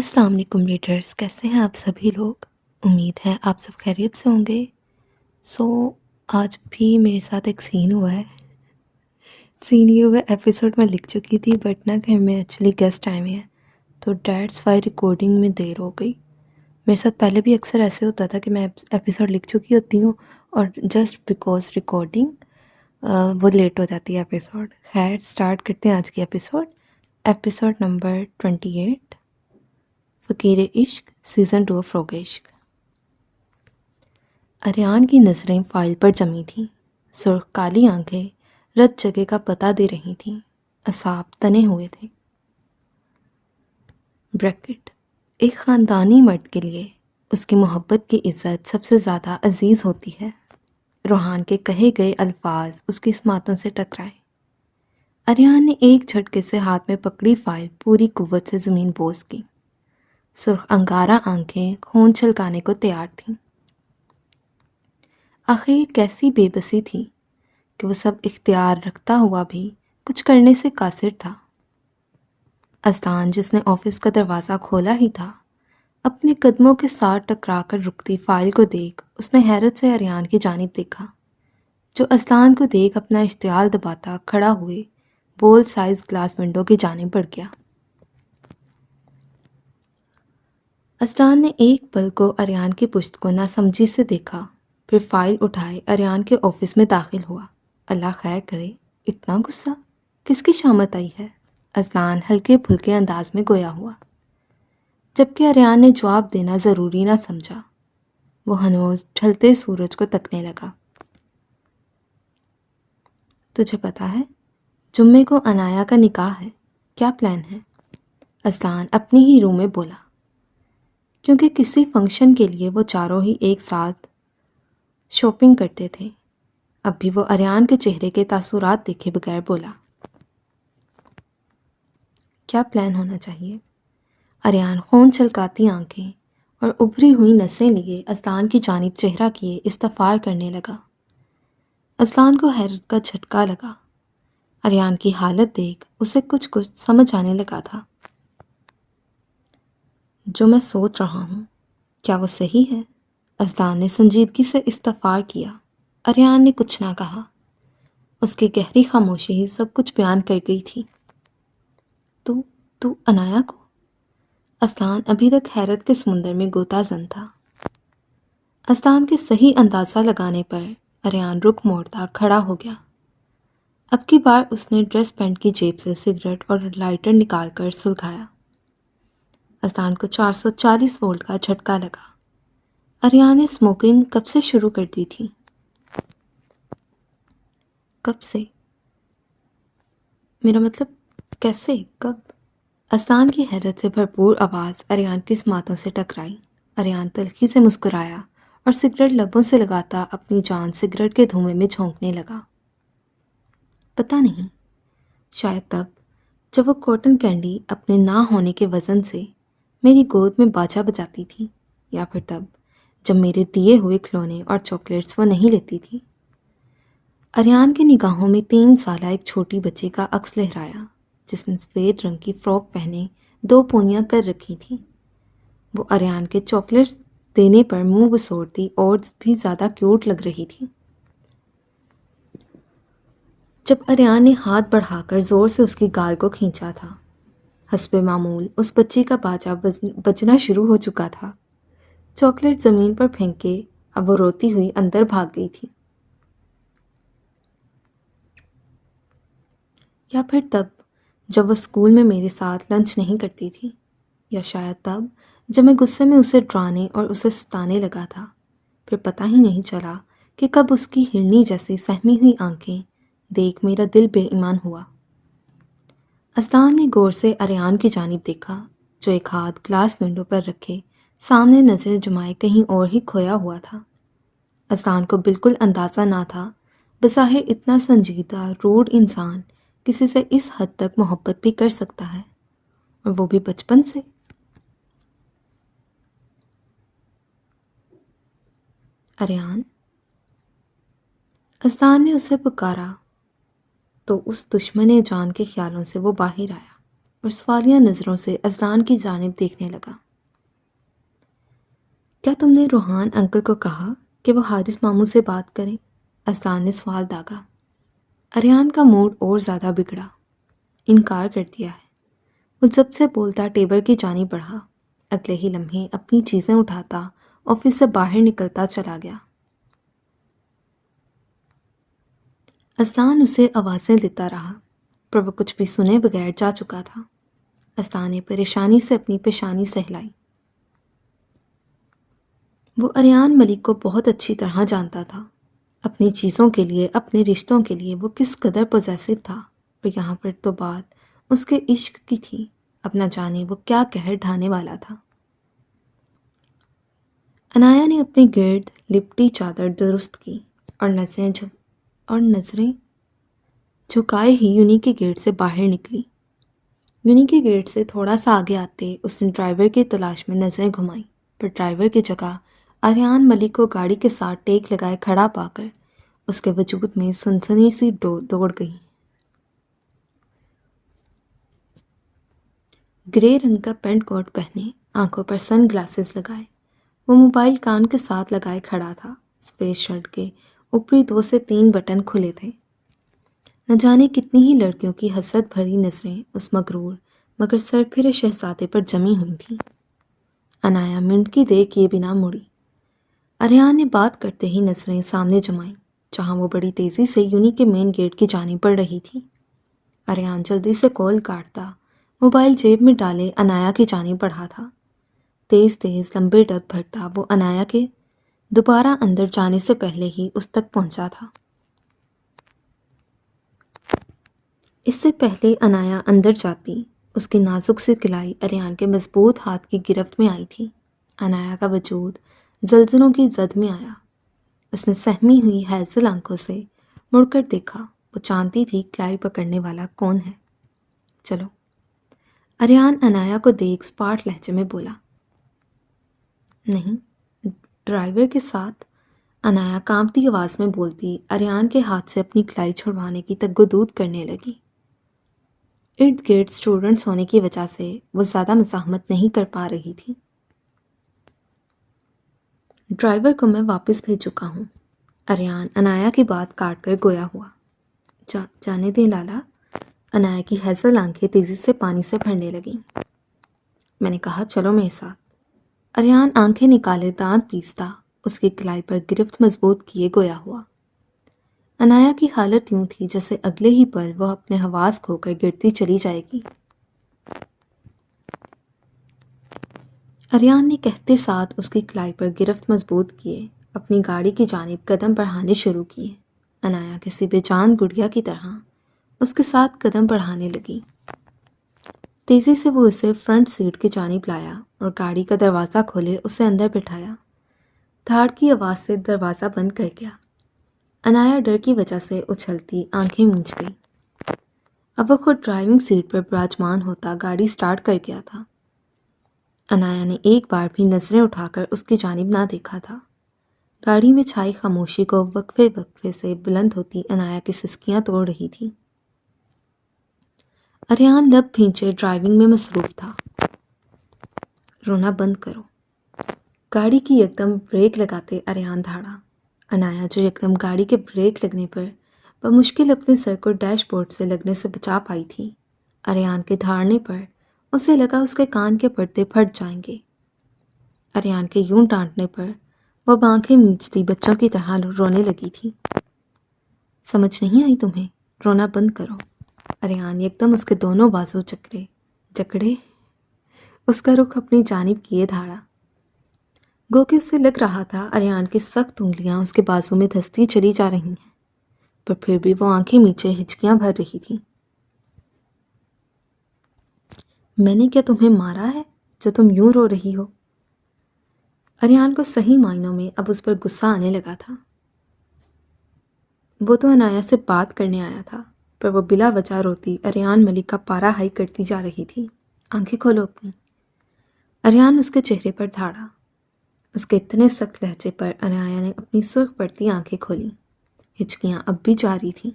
السلام علیکم ریڈرز، کیسے ہیں آپ سبھی لوگ؟ امید ہے آپ سب خیریت سے ہوں گے۔ آج بھی میرے ساتھ ایک سین ہوا ہے۔ سین یہ ہوا ایپیسوڈ میں لکھ چکی تھی، بٹ نا گھر میں ایکچولی گیسٹ آئے ہوئے ہیں، تو ڈیٹس وائی ریکارڈنگ میں دیر ہو گئی۔ میرے ساتھ پہلے بھی اکثر ایسے ہوتا تھا کہ میں ایپیسوڈ لکھ چکی ہوتی ہوں اور جسٹ بیکاز ریکارڈنگ وہ لیٹ ہو جاتی ہے ایپیسوڈ۔ خیر، اسٹارٹ کرتے ہیں آج کی ایپیسوڈ نمبر 28، فقیر عشق، سیزن 2 فروغ عشق۔ اریان کی نظریں فائل پر جمی تھیں، سرخ کالی آنکھیں رت جگہ کا پتہ دے رہی تھیں، اعصاب تنے ہوئے تھے۔ بریکٹ، ایک خاندانی مرد کے لیے اس کی محبت کی عزت سب سے زیادہ عزیز ہوتی ہے۔ روحان کے کہے گئے الفاظ اس کی سماعتوں سے ٹکرائے۔ اریان نے ایک جھٹکے سے ہاتھ میں پکڑی فائل پوری قوت سے زمین بوس کی۔ سرخ انگارہ آنکھیں خون چھلکانے کو تیار تھیں۔ آخر یہ کیسی بے بسی تھی کہ وہ سب اختیار رکھتا ہوا بھی کچھ کرنے سے قاصر تھا۔ اذان، جس نے آفس کا دروازہ کھولا ہی تھا، اپنے قدموں کے ساتھ ٹکرا کر رکتی فائل کو دیکھ اس نے حیرت سے اریان کی جانب دیکھا، جو اذان کو دیکھ اپنا اشتعال دباتا کھڑا ہوئے بول سائز گلاس ونڈو کی جانب بڑھ گیا۔ اذان نے ایک پل کو اریان کی پشت کو ناسمجھی سے دیکھا، پھر فائل اٹھائے اریان کے آفس میں داخل ہوا۔ اللہ خیر کرے، اتنا غصہ کس کی شامت آئی ہے؟ اذان ہلکے پھلکے انداز میں گویا ہوا، جبکہ اریان نے جواب دینا ضروری نہ سمجھا۔ وہ ہنوز ڈھلتے سورج کو تکنے لگا۔ تجھے پتا ہے جمعے کو انایا کا نکاح ہے، کیا پلان ہے؟ اذان اپنی ہی روح میں بولا، کیونکہ کسی فنکشن کے لیے وہ چاروں ہی ایک ساتھ شاپنگ کرتے تھے۔ اب بھی وہ اریان کے چہرے کے تاثرات دیکھے بغیر بولا، کیا پلان ہونا چاہیے؟ اریان خون چھلکاتی آنکھیں اور ابھری ہوئی نسیں لیے اذان کی جانب چہرہ کیے استفار کرنے لگا۔ اذان کو حیرت کا جھٹکا لگا۔ اریان کی حالت دیکھ اسے کچھ سمجھ آنے لگا تھا۔ جو میں سوچ رہا ہوں، کیا وہ صحیح ہے؟ اذان نے سنجیدگی سے استفار کیا۔ اریان نے کچھ نہ کہا، اس کی گہری خاموشی ہی سب کچھ بیان کر گئی تھی۔ تو انایا کو؟ اذان ابھی تک حیرت کے سمندر میں غوطہ زن تھا۔ اذان کے صحیح اندازہ لگانے پر اریان رخ موڑتا کھڑا ہو گیا۔ اب کی بار اس نے ڈریس پینٹ کی جیب سے سگریٹ اور لائٹر نکال کر سلگایا۔ اذان کو 440 وولٹ کا جھٹکا لگا۔ اریان نے اسموکنگ کب سے شروع کر دی تھی؟ کب سے؟ میرا مطلب کیسے؟ کب؟ اذان کی حیرت سے بھرپور آواز اریان کی سماعتوں سے ٹکرائی۔ اریان تلخی سے مسکرایا اور سگریٹ لبوں سے لگاتا اپنی جان سگریٹ کے دھوئیں میں جھونکنے لگا۔ پتہ نہیں، شاید تب جب وہ کاٹن کینڈی اپنے نہ ہونے کے وزن سے میری گود میں باجا بجاتی تھی، یا پھر تب جب میرے دیے ہوئے کھلونے اور چاکلیٹس وہ نہیں لیتی تھی۔ اریان کی نگاہوں میں 3 سالہ ایک چھوٹی بچی کا عکس لہرایا، جس نے سفید رنگ کی فراک پہنے 2 پونیاں کر رکھی تھی۔ وہ اریان کے چاکلیٹس دینے پر منہ بسوڑتی اور بھی زیادہ کیوٹ لگ رہی تھی۔ جب اریان نے ہاتھ بڑھا کر زور سے اس کی گال کو کھینچا تھا، حسب معمول اس بچی کا باجا بجنا شروع ہو چکا تھا۔ چاکلیٹ زمین پر پھینکے اب وہ روتی ہوئی اندر بھاگ گئی تھی۔ یا پھر تب جب وہ اسکول میں میرے ساتھ لنچ نہیں کرتی تھی، یا شاید تب جب میں غصے میں اسے ڈرانے اور اسے ستانے لگا تھا۔ پھر پتہ ہی نہیں چلا کہ کب اس کی ہرنی جیسی سہمی ہوئی آنکھیں دیکھ میرا دل بے ایمان ہوا۔ اذان نے غور سے اریان کی جانب دیکھا، جو ایک ہاتھ گلاس ونڈو پر رکھے سامنے نظریں جمائے کہیں اور ہی کھویا ہوا تھا۔ اذان کو بالکل اندازہ نہ تھا بظاہر اتنا سنجیدہ روڈ انسان کسی سے اس حد تک محبت بھی کر سکتا ہے، اور وہ بھی بچپن سے۔ اریان، اذان نے اسے پکارا تو اس دشمن جان کے خیالوں سے وہ باہر آیا۔ اور سوالیہ نظروں سے اذان کی جانب دیکھنے لگا۔ کیا تم نے روحان انکل کو کہا کہ وہ حارث ماموں سے بات کریں؟ اذان نے سوال داغا۔ اریان کا موڈ اور زیادہ بگڑا۔ انکار کر دیا ہے۔ وہ جب سے بولتا ٹیبل کی جانب بڑھا، اگلے ہی لمحے اپنی چیزیں اٹھاتا آفس سے باہر نکلتا چلا گیا۔ اذان اسے آوازیں دیتا رہا، پر وہ کچھ بھی سنے بغیر جا چکا تھا۔ اذان نے پریشانی سے اپنی پیشانی سہلائی۔ وہ اریان ملک کو بہت اچھی طرح جانتا تھا۔ اپنی چیزوں کے لیے، اپنے رشتوں کے لیے وہ کس قدر پوزیسو تھا، اور یہاں پر تو بات اس کے عشق کی تھی۔ اپنا جانے وہ کیا قہر ڈھانے والا تھا۔ انایا نے اپنے گرد لپٹی چادر درست کی اور نظریں جھکائے ہی یونی کے گیٹ سے باہر نکلی۔ یونی کے گیٹ سے تھوڑا سا آگے آتے اس نے ڈرائیور کی تلاش میں نظریں گھمائیں، پر ڈرائیور کی جگہ اریان ملک کو گاڑی کے ساتھ ٹیک لگائے کھڑا پا کر اس کے وجود میں سنسنی سی دوڑ گئی۔ گرے رنگ کا پینٹ کوٹ پہنے، آنکھوں پر سن گلاسز لگائے، وہ موبائل کان کے ساتھ لگائے کھڑا تھا۔ سپیس شرٹ کے اوپری 2 سے 3 بٹن کھلے تھے۔ نہ جانے کتنی ہی لڑکیوں کی حسرت بھری نظریں اس مغرور مگر سرپھرے شہزادے پر جمی ہوئی تھیں۔ انایا منٹ کی دیر کیے بنا مڑی۔ اریان نے بات کرتے ہی نظریں سامنے جمائیں، جہاں وہ بڑی تیزی سے یونی کے مین گیٹ کی جانب بڑھ رہی تھی۔ اریان جلدی سے کال کاٹتا، موبائل جیب میں ڈالے انایا کی جانب بڑھا تھا۔ تیز تیز لمبے ڈگ بھرتا وہ انایا کے دوبارہ اندر جانے سے پہلے ہی اس تک پہنچا تھا۔ اس سے پہلے انایا اندر جاتی، اس کی نازک سی کلائی اریان کے مضبوط ہاتھ کی گرفت میں آئی تھی۔ انایا کا وجود زلزلوں کی زد میں آیا۔ اس نے سہمی ہوئی ہیزل آنکھوں سے مڑ کر دیکھا۔ وہ جانتی تھی کلائی پکڑنے والا کون ہے۔ چلو، اریان انایا کو دیکھ سپاٹ لہجے میں بولا۔ نہیں، ڈرائیور کے ساتھ، انایا کانپتی آواز میں بولتی اریان کے ہاتھ سے اپنی کلائی چھڑوانے کی تگودود کرنے لگی۔ ارد گرد اسٹوڈنٹس ہونے کی وجہ سے وہ زیادہ مزاحمت نہیں کر پا رہی تھی۔ ڈرائیور کو میں واپس بھیج چکا ہوں۔ اریان انایا کی بات کاٹ کر گویا ہوا۔ جانے دیں لالا۔ انایا کی ہیزل آنکھیں تیزی سے پانی سے بھرنے لگیں۔ میں نے کہا چلو میرے ساتھ۔ اریان آنکھیں نکالے دانت پیستا اس کی کلائی پر گرفت مضبوط کیے گویا ہوا۔ انایا کی حالت یوں تھی جیسے اگلے ہی پل وہ اپنے حواس کھو کر گرتی چلی جائے گی۔ اریان نے کہتے ساتھ اس کی کلائی پر گرفت مضبوط کیے اپنی گاڑی کی جانب قدم بڑھانے شروع کیے۔ انایا کسی بے جان گڑیا کی طرح اس کے ساتھ قدم بڑھانے لگی۔ تیزی سے وہ اسے فرنٹ سیٹ کی جانب لایا اور گاڑی کا دروازہ کھولے اسے اندر بٹھایا۔ دھاڑ کی آواز سے دروازہ بند کر گیا۔ انایا ڈر کی وجہ سے اچھلتی آنکھیں مینچ گئی۔ اب وہ خود ڈرائیونگ سیٹ پر براجمان ہوتا گاڑی سٹارٹ کر گیا تھا۔ انایا نے ایک بار بھی نظریں اٹھا کر اس کی جانب نہ دیکھا تھا۔ گاڑی میں چھائی خاموشی کو وقفے وقفے سے بلند ہوتی انایا کی سسکیاں توڑ رہی تھی۔ اریان لب بھینچے ڈرائیونگ میں مصروف تھا۔ رونا بند کرو۔ گاڑی کی یکدم بریک لگاتے اریان دھاڑا۔ انایا جو یکدم گاڑی کے بریک لگنے پر بمشکل اپنے سر کو ڈیش بورڈ سے لگنے سے بچا پائی تھی، اریان کے دھاڑنے پر اسے لگا اس کے کان کے پردے پھٹ جائیں گے۔ اریان کے یوں ڈانٹنے پر وہ آنکھیں میچتی بچوں کی طرح رونے لگی تھی۔ سمجھ نہیں آئی تمہیں؟ رونا بند کرو۔ اریان یکدم اس کے دونوں بازو جکڑے اس کا رخ اپنی جانب کیے دھاڑا۔ گو کہ اسے لگ رہا تھا اریان کی سخت انگلیاں اس کے بازو میں دھستی چلی جا رہی ہیں، پر پھر بھی وہ آنکھیں میچے ہچکیاں بھر رہی تھی۔ میں نے کیا تمہیں مارا ہے جو تم یوں رو رہی ہو؟ اریان کو صحیح معنوں میں اب اس پر غصہ آنے لگا تھا۔ وہ تو انایا سے بات کرنے آیا تھا، پر وہ بلا وجہ روتی اریان ملک کا پارا ہائی کرتی جا رہی تھی۔ آنکھیں کھولو اپنی۔ اریان اس کے چہرے پر دھاڑا۔ اس کے اتنے سخت لہجے پر انایا نے اپنی سرخ پڑتی آنکھیں کھولیں۔ ہچکیاں اب بھی جاری تھیں۔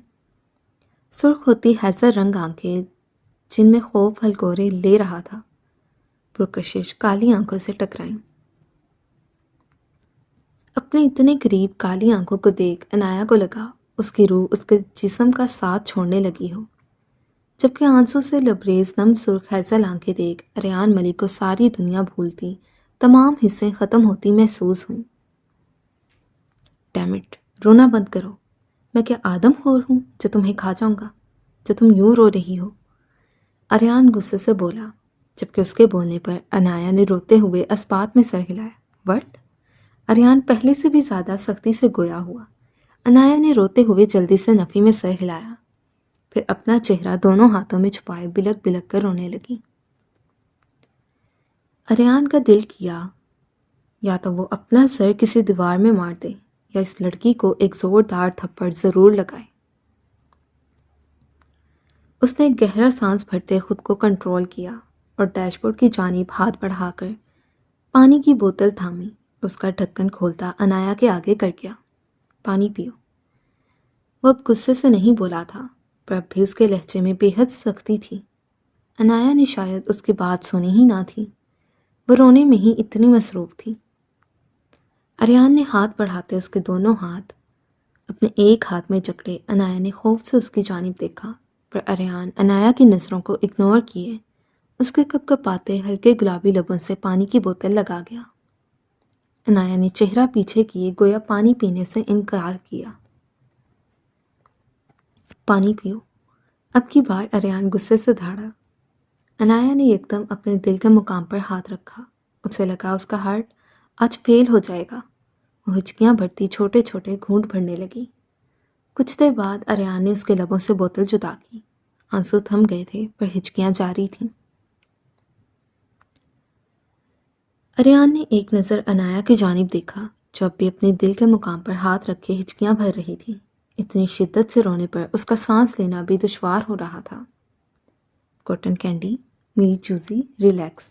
سرخ ہوتی ہیزل رنگ آنکھیں جن میں خوف ہلکورے لے رہا تھا، پرکشش کالی آنکھوں سے ٹکرائیں۔ اپنے اتنے قریب کالی آنکھوں کو دیکھ عنایا کو لگا اس کی روح اس کے جسم کا ساتھ چھوڑنے لگی ہو، جبکہ آنسو سے لبریز نم سرخ ہیزل آنکھیں دیکھ اریان ملک کو ساری دنیا بھولتی، تمام حصے ختم ہوتی محسوس ہوئیں۔ ڈیم اٹ، رونا بند کرو، میں کیا آدم خور ہوں جو تمہیں کھا جاؤں گا، جو تم یوں رو رہی ہو؟ اریان غصے سے بولا، جبکہ اس کے بولنے پر عنایا نے روتے ہوئے اسپات میں سر ہلایا۔ وٹ؟ اریان پہلے سے بھی زیادہ سختی سے گویا ہوا۔ عنایا نے روتے ہوئے جلدی سے نفی میں سر ہلایا، پھر اپنا چہرہ دونوں ہاتھوں میں چھپائے بلک بلک کر رونے لگی۔ اریان کا دل کیا یا تو وہ اپنا سر کسی دیوار میں مار دے یا اس لڑکی کو ایک زوردار تھپڑ ضرور لگائے۔ اس نے گہرا سانس بھرتے خود کو کنٹرول کیا اور ڈیش بورڈ کی جانب ہاتھ بڑھا کر پانی کی بوتل تھامی، اس کا ڈھکن کھولتا عنایا کے آگے کر گیا۔ پانی پیو۔ وہ اب غصے سے نہیں بولا تھا، پر اب بھی اس کے لہجے میں بے حد سختی تھی۔ عنایا نے شاید اس کی بات سنی ہی نہ تھی، وہ رونے میں ہی اتنی مصروف تھی۔ اریان نے ہاتھ بڑھاتے اس کے دونوں ہاتھ اپنے ایک ہاتھ میں جکڑے۔ عنایا نے خوف سے اس کی جانب دیکھا، پر اریان عنایا کی نظروں کو اگنور کیے اس کے کپ کپاتے ہلکے گلابی لبوں سے پانی کی بوتل لگا گیا۔ عنایا نے چہرہ پیچھے کیے گویا پانی پینے سے انکار کیا۔ پانی پیو۔ اب کی بار اریان غصے سے دھاڑا۔ عنایا نے یکدم اپنے دل کے مقام پر ہاتھ رکھا، اسے لگا اس کا ہارٹ آج فیل ہو جائے گا۔ وہ ہچکیاں بھرتی چھوٹے چھوٹے گھونٹ بھرنے لگی۔ کچھ دیر بعد اریان نے اس کے لبوں سے بوتل جدا کی۔ آنسو تھم گئے تھے پر ہچکیاں جاری تھیں۔ اریان نے ایک نظر عنایا کی جانب دیکھا جو اب بھی اپنے دل کے مقام پر ہاتھ رکھے ہچکیاں بھر رہی تھی۔ اتنی شدت سے رونے پر اس کا سانس لینا بھی دشوار ہو رہا تھا۔ کاٹن کینڈی، میری چوزی، ریلیکس۔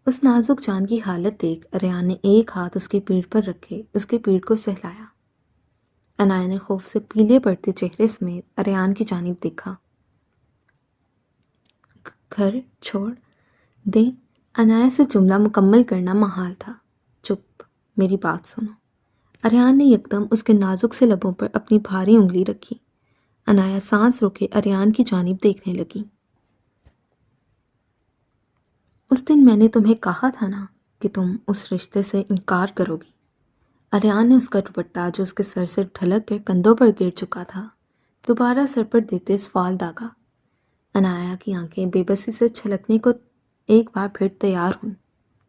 اس نازک جان کی حالت دیکھ اریان نے ایک ہاتھ اس کی پیٹھ پر رکھے اس کی پیٹھ کو سہلایا۔ عنایا نے خوف سے پیلے پڑتے چہرے سمیت اریان کی جانب دیکھا۔ گھر چھوڑ دیں، عنایا سے جملہ مکمل کرنا محال تھا۔ چپ، میری بات سنو۔ اریان نے یکدم اس کے نازک سے لبوں پر اپنی بھاری انگلی رکھی۔ عنایا سانس روکے اریان کی جانب دیکھنے لگی۔ اس دن میں نے تمہیں کہا تھا نا کہ تم اس رشتے سے انکار کرو گی۔ اریان نے اس کا دوپٹہ جو اس کے سر سے ڈھلک کر کندھوں پر گر چکا تھا دوبارہ سر پر دیتے سوال داغا۔ عنایا کی آنکھیں بے بسی سے چھلکنے کو ایک بار پھر تیار ہوئیں۔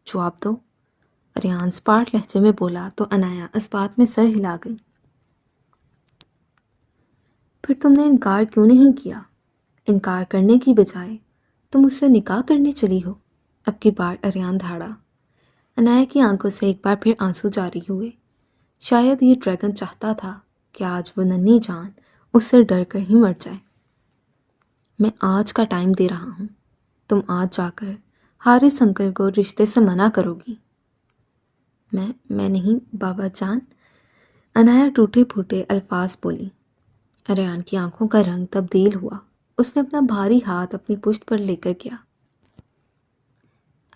جواب دو، اریان سپاٹ لہجے میں بولا تو عنایا اس بات میں سر ہلا گئی۔ پھر تم نے انکار کیوں نہیں کیا؟ انکار کرنے کی بجائے تم اس سے نکاح کرنے چلی ہو۔ اب کی بار اریان دھاڑا۔ عنایا کی آنکھوں سے ایک بار پھر آنسو جاری ہوئے۔ شاید یہ ڈریگن چاہتا تھا کہ آج وہ ننھی جان اس سے ڈر کر ہی مر جائے۔ میں آج کا ٹائم دے رہا ہوں، تم آج جا کر حارث انکل کو رشتے سے منع کرو گی۔ میں نہیں بابا جان، عنایا ٹوٹے پھوٹے الفاظ بولی۔ اریان کی آنکھوں کا رنگ تبدیل ہوا، اس نے اپنا بھاری ہاتھ اپنی پشت پر لے کر گیا۔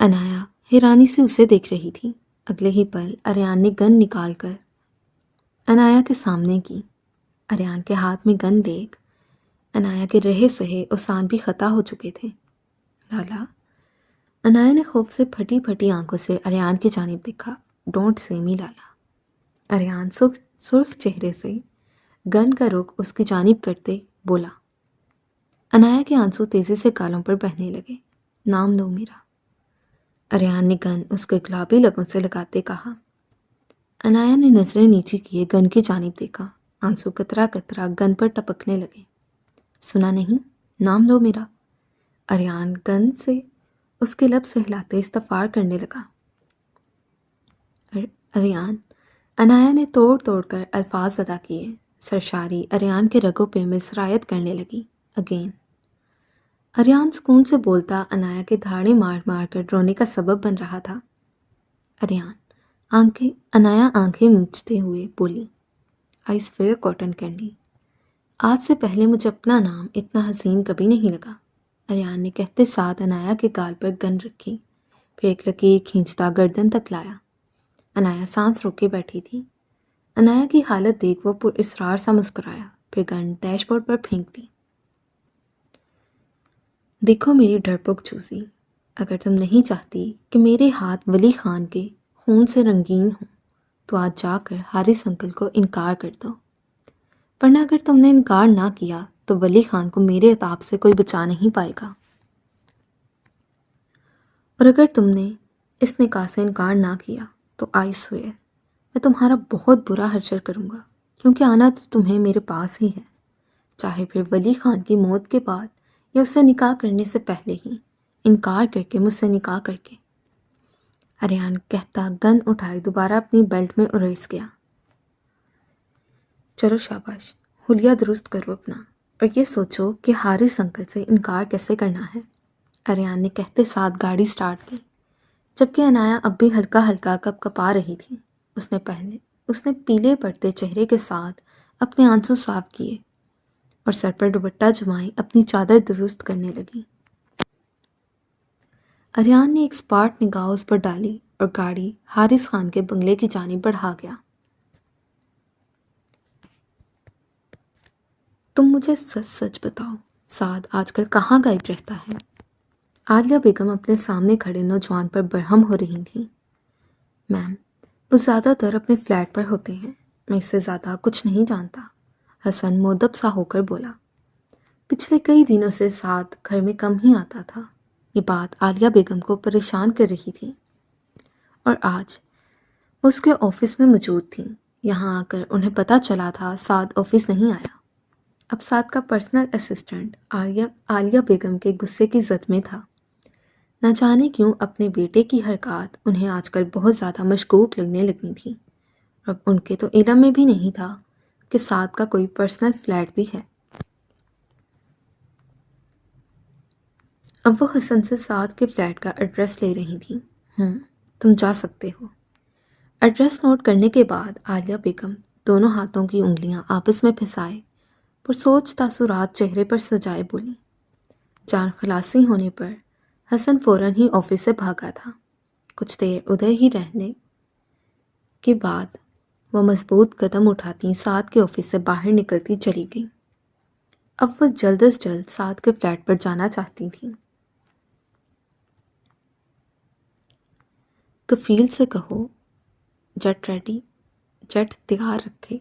عنایا حیرانی سے اسے دیکھ رہی تھی۔ اگلے ہی پل اریان نے گن نکال کر عنایا کے سامنے کی۔ اریان کے ہاتھ میں گن دیکھ عنایا کے رہے سہے اوسان بھی خطا ہو چکے تھے۔ لالا، عنایا نے خوف سے پھٹی پھٹی آنکھوں سے اریان کی جانب دیکھا۔ ڈونٹ سے می لالا۔ اریان سرخ چہرے سے گن کا رخ اس کی جانب کرتے بولا۔ عنایا کے آنسو تیزی سے گالوں پر بہنے لگے۔ نام لو میرا۔ اریان نے گن اس کے گلابی لبوں سے لگاتے کہا۔ عنایا نے نظریں نیچی کیے گن کی جانب دیکھا۔ آنسو قطرہ قطرہ گن پر ٹپکنے لگے۔ سنا نہیں؟ نام لو میرا۔ اریان گن سے اس کے لب سہلاتے استفار کرنے لگا۔ اریان، عنایا نے توڑ توڑ کر الفاظ ادا کیے۔ سرشاری اریان کے رگوں پہ میں سرایت کرنے لگی۔ اگین۔ اریان سکون سے بولتا عنایا کے دھاڑے مار مار کر رونے کا سبب بن رہا تھا۔ عنایا آنکھیں میچتے ہوئے بولی، آئی سویئر کاٹن کینڈی، آج سے پہلے مجھے اپنا نام اتنا حسین کبھی نہیں لگا۔ اریان نے کہتے ساتھ انایا کے گال پر گن رکھی، پھر ایک لکیر کھینچتا گردن تک لایا۔ انایا سانس روکے بیٹھی تھی۔ انایا کی حالت دیکھ وہ پر اصرار سا مسکرایا، پھر گن ڈیش بورڈ پر پھینک دی۔ دیکھو میری ڈرپوک چوزی، اگر تم نہیں چاہتی کہ میرے ہاتھ ولی خان کے خون سے رنگین ہوں تو آج جا کر حارث انکل کو انکار کر دو، ورنہ اگر تم نے انکار نہ کیا تو ولی خان کو میرے عتاب سے کوئی بچا نہیں پائے گا، اور اگر تم نے اس نکاح سے انکار نہ کیا تو آئی سویئر میں تمہارا بہت برا حشر کروں گا، کیونکہ آنا تو تمہیں میرے پاس ہی ہے، چاہے پھر ولی خان کی موت کے بعد یا اس سے نکاح کرنے سے پہلے ہی، انکار کر کے مجھ سے نکاح کر کے۔ اریان کہتا گن اٹھائے دوبارہ اپنی بیلٹ میں اریس گیا۔ چلو شاباش، حلیہ درست کرو اپنا، اور یہ سوچو کہ حارث انکل سے انکار کیسے کرنا ہے۔ اریان نے کہتے ساتھ گاڑی سٹارٹ کی، جبکہ انایا اب بھی ہلکا ہلکا کپ کپا رہی تھی۔ اس نے پیلے پڑتے چہرے کے ساتھ اپنے آنسو صاف کیے اور سر پر دوپٹہ جمائے اپنی چادر درست کرنے لگی۔ اریان نے ایک سپاٹ نگاہ اس پر ڈالی اور گاڑی حارث خان کے بنگلے کی جانب بڑھا گیا۔ تم مجھے سچ سچ بتاؤ، سعد آج کل کہاں غائب رہتا ہے؟ عالیہ بیگم اپنے سامنے کھڑے نوجوان پر برہم ہو رہی تھیں۔ میم، وہ زیادہ تر اپنے فلیٹ پر ہوتے ہیں، میں اس سے زیادہ کچھ نہیں جانتا، حسن مودب سا ہو کر بولا۔ پچھلے کئی دنوں سے سعد گھر میں کم ہی آتا تھا۔ یہ بات عالیہ بیگم کو پریشان کر رہی تھی، اور آج وہ اس کے آفس میں موجود تھیں۔ یہاں آ کر انہیں پتہ چلا تھا سعد آفس نہیں آیا۔ اب سعد کا پرسنل اسسٹنٹ عالیہ بیگم کے غصے کی زد میں تھا۔ نہ جانے کیوں اپنے بیٹے کی حرکات انہیں آج کل بہت زیادہ مشکوک لگنے لگی تھیں، اب ان کے تو علم میں بھی نہیں تھا کہ سعد کا کوئی پرسنل فلیٹ بھی ہے۔ اب وہ حسن سے سعد کے فلیٹ کا ایڈریس لے رہی تھیں۔ تم جا سکتے ہو۔ ایڈریس نوٹ کرنے کے بعد عالیہ بیگم دونوں ہاتھوں کی انگلیاں آپس میں پھنسائے پرسوچ تاثرات چہرے پر سجائے بولی۔ جان خلاصی ہونے پر حسن فوراً ہی آفس سے بھاگا تھا۔ کچھ دیر ادھر ہی رہنے کے بعد وہ مضبوط قدم اٹھاتی سعد کے آفس سے باہر نکلتی چلی گئی۔ اب وہ جلد از جلد سعد کے فلیٹ پر جانا چاہتی تھیں۔ کفیل سے کہو جٹ ریڈی، جٹ تیار رکھے،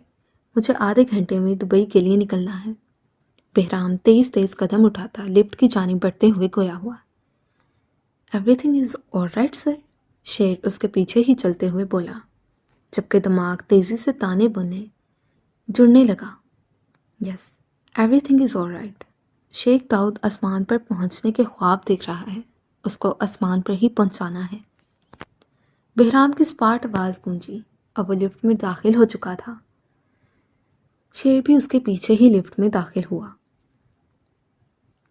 مجھے آدھے گھنٹے میں دبئی کے لیے نکلنا ہے۔ بہرام تیز تیز قدم اٹھاتا لفٹ کی جانب بڑھتے ہوئے گویا ہوا۔ Every thing is all right sir, شیر اس کے پیچھے ہی چلتے ہوئے بولا، جبکہ دماغ تیزی سے تانے بنے جڑنے لگا۔ Yes, everything is all right. Sheikh Dawood آسمان پر پہنچنے کے خواب دیکھ رہا ہے، اس کو آسمان پر ہی پہنچانا ہے۔ بہرام کی سپاٹ آواز گونجی، اب وہ لفٹ میں داخل ہو چکا تھا۔ شیر بھی اس کے پیچھے ہی لفٹ میں داخل ہوا۔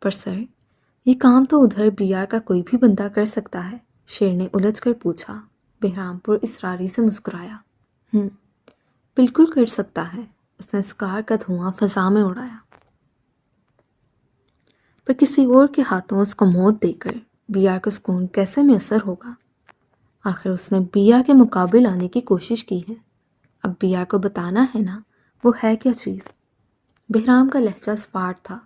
پر سر، یہ کام تو ادھر بی آر کا کوئی بھی بندہ کر سکتا ہے، شیر نے الجھ کر پوچھا۔ بہرام پر اصراری سے مسکرایا۔ بالکل کر سکتا ہے، اس نے اسکار کا دھواں فضا میں اڑایا۔ پر کسی اور کے ہاتھوں اس کو موت دے کر بی آر کا سکون کیسے میسر ہوگا؟ آخر اس نے بی آر کے مقابل آنے کی کوشش کی ہے، اب بی آر کو بتانا ہے نا وہ ہے کیا چیز۔ بہرام کا لہجہ سپاٹ تھا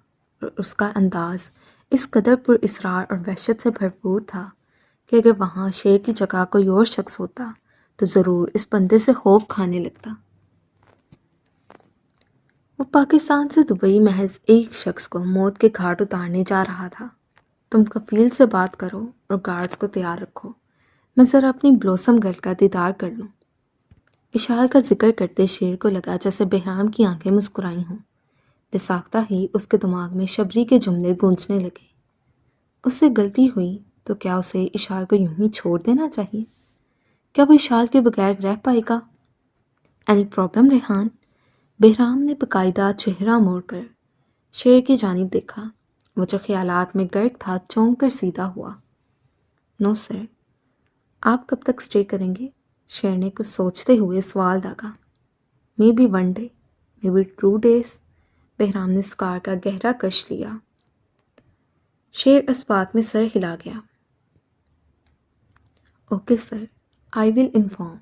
اور اس کا انداز اس قدر پر اصرار اور وحشت سے بھرپور تھا کہ اگر وہاں شیر کی جگہ کوئی اور شخص ہوتا تو ضرور اس بندے سے خوف کھانے لگتا۔ وہ پاکستان سے دبئی محض ایک شخص کو موت کے گھاٹ اتارنے جا رہا تھا۔ تم کفیل سے بات کرو اور گارڈز کو تیار رکھو، میں ذرا اپنی بلوسم گرل کا دیدار کر لوں۔ اشال کا ذکر کرتے شیر کو لگا جیسے بہرام کی آنکھیں مسکرائی ہوں۔ بساختہ ہی اس کے دماغ میں شبری کے جملے گونجنے لگے۔ اس سے غلطی ہوئی تو کیا اسے اشال کو یوں ہی چھوڑ دینا چاہیے؟ کیا وہ اشال کے بغیر رہ پائے گا؟ Any problem Rehan? بہرام نے باقاعدہ چہرہ موڑ کر شیر کی جانب دیکھا۔ وہ جو خیالات میں غرق تھا چونک کر سیدھا ہوا۔ نو سر۔ آپ کب تک سٹے کریں گے؟ شیر نے کچھ سوچتے ہوئے سوال داغا۔ Maybe 1 day، maybe 2 days۔ Behram نے اسکار کا گہرا کش لیا۔ شیر اس بات میں سر ہلا گیا۔ Okay sir, I will inform.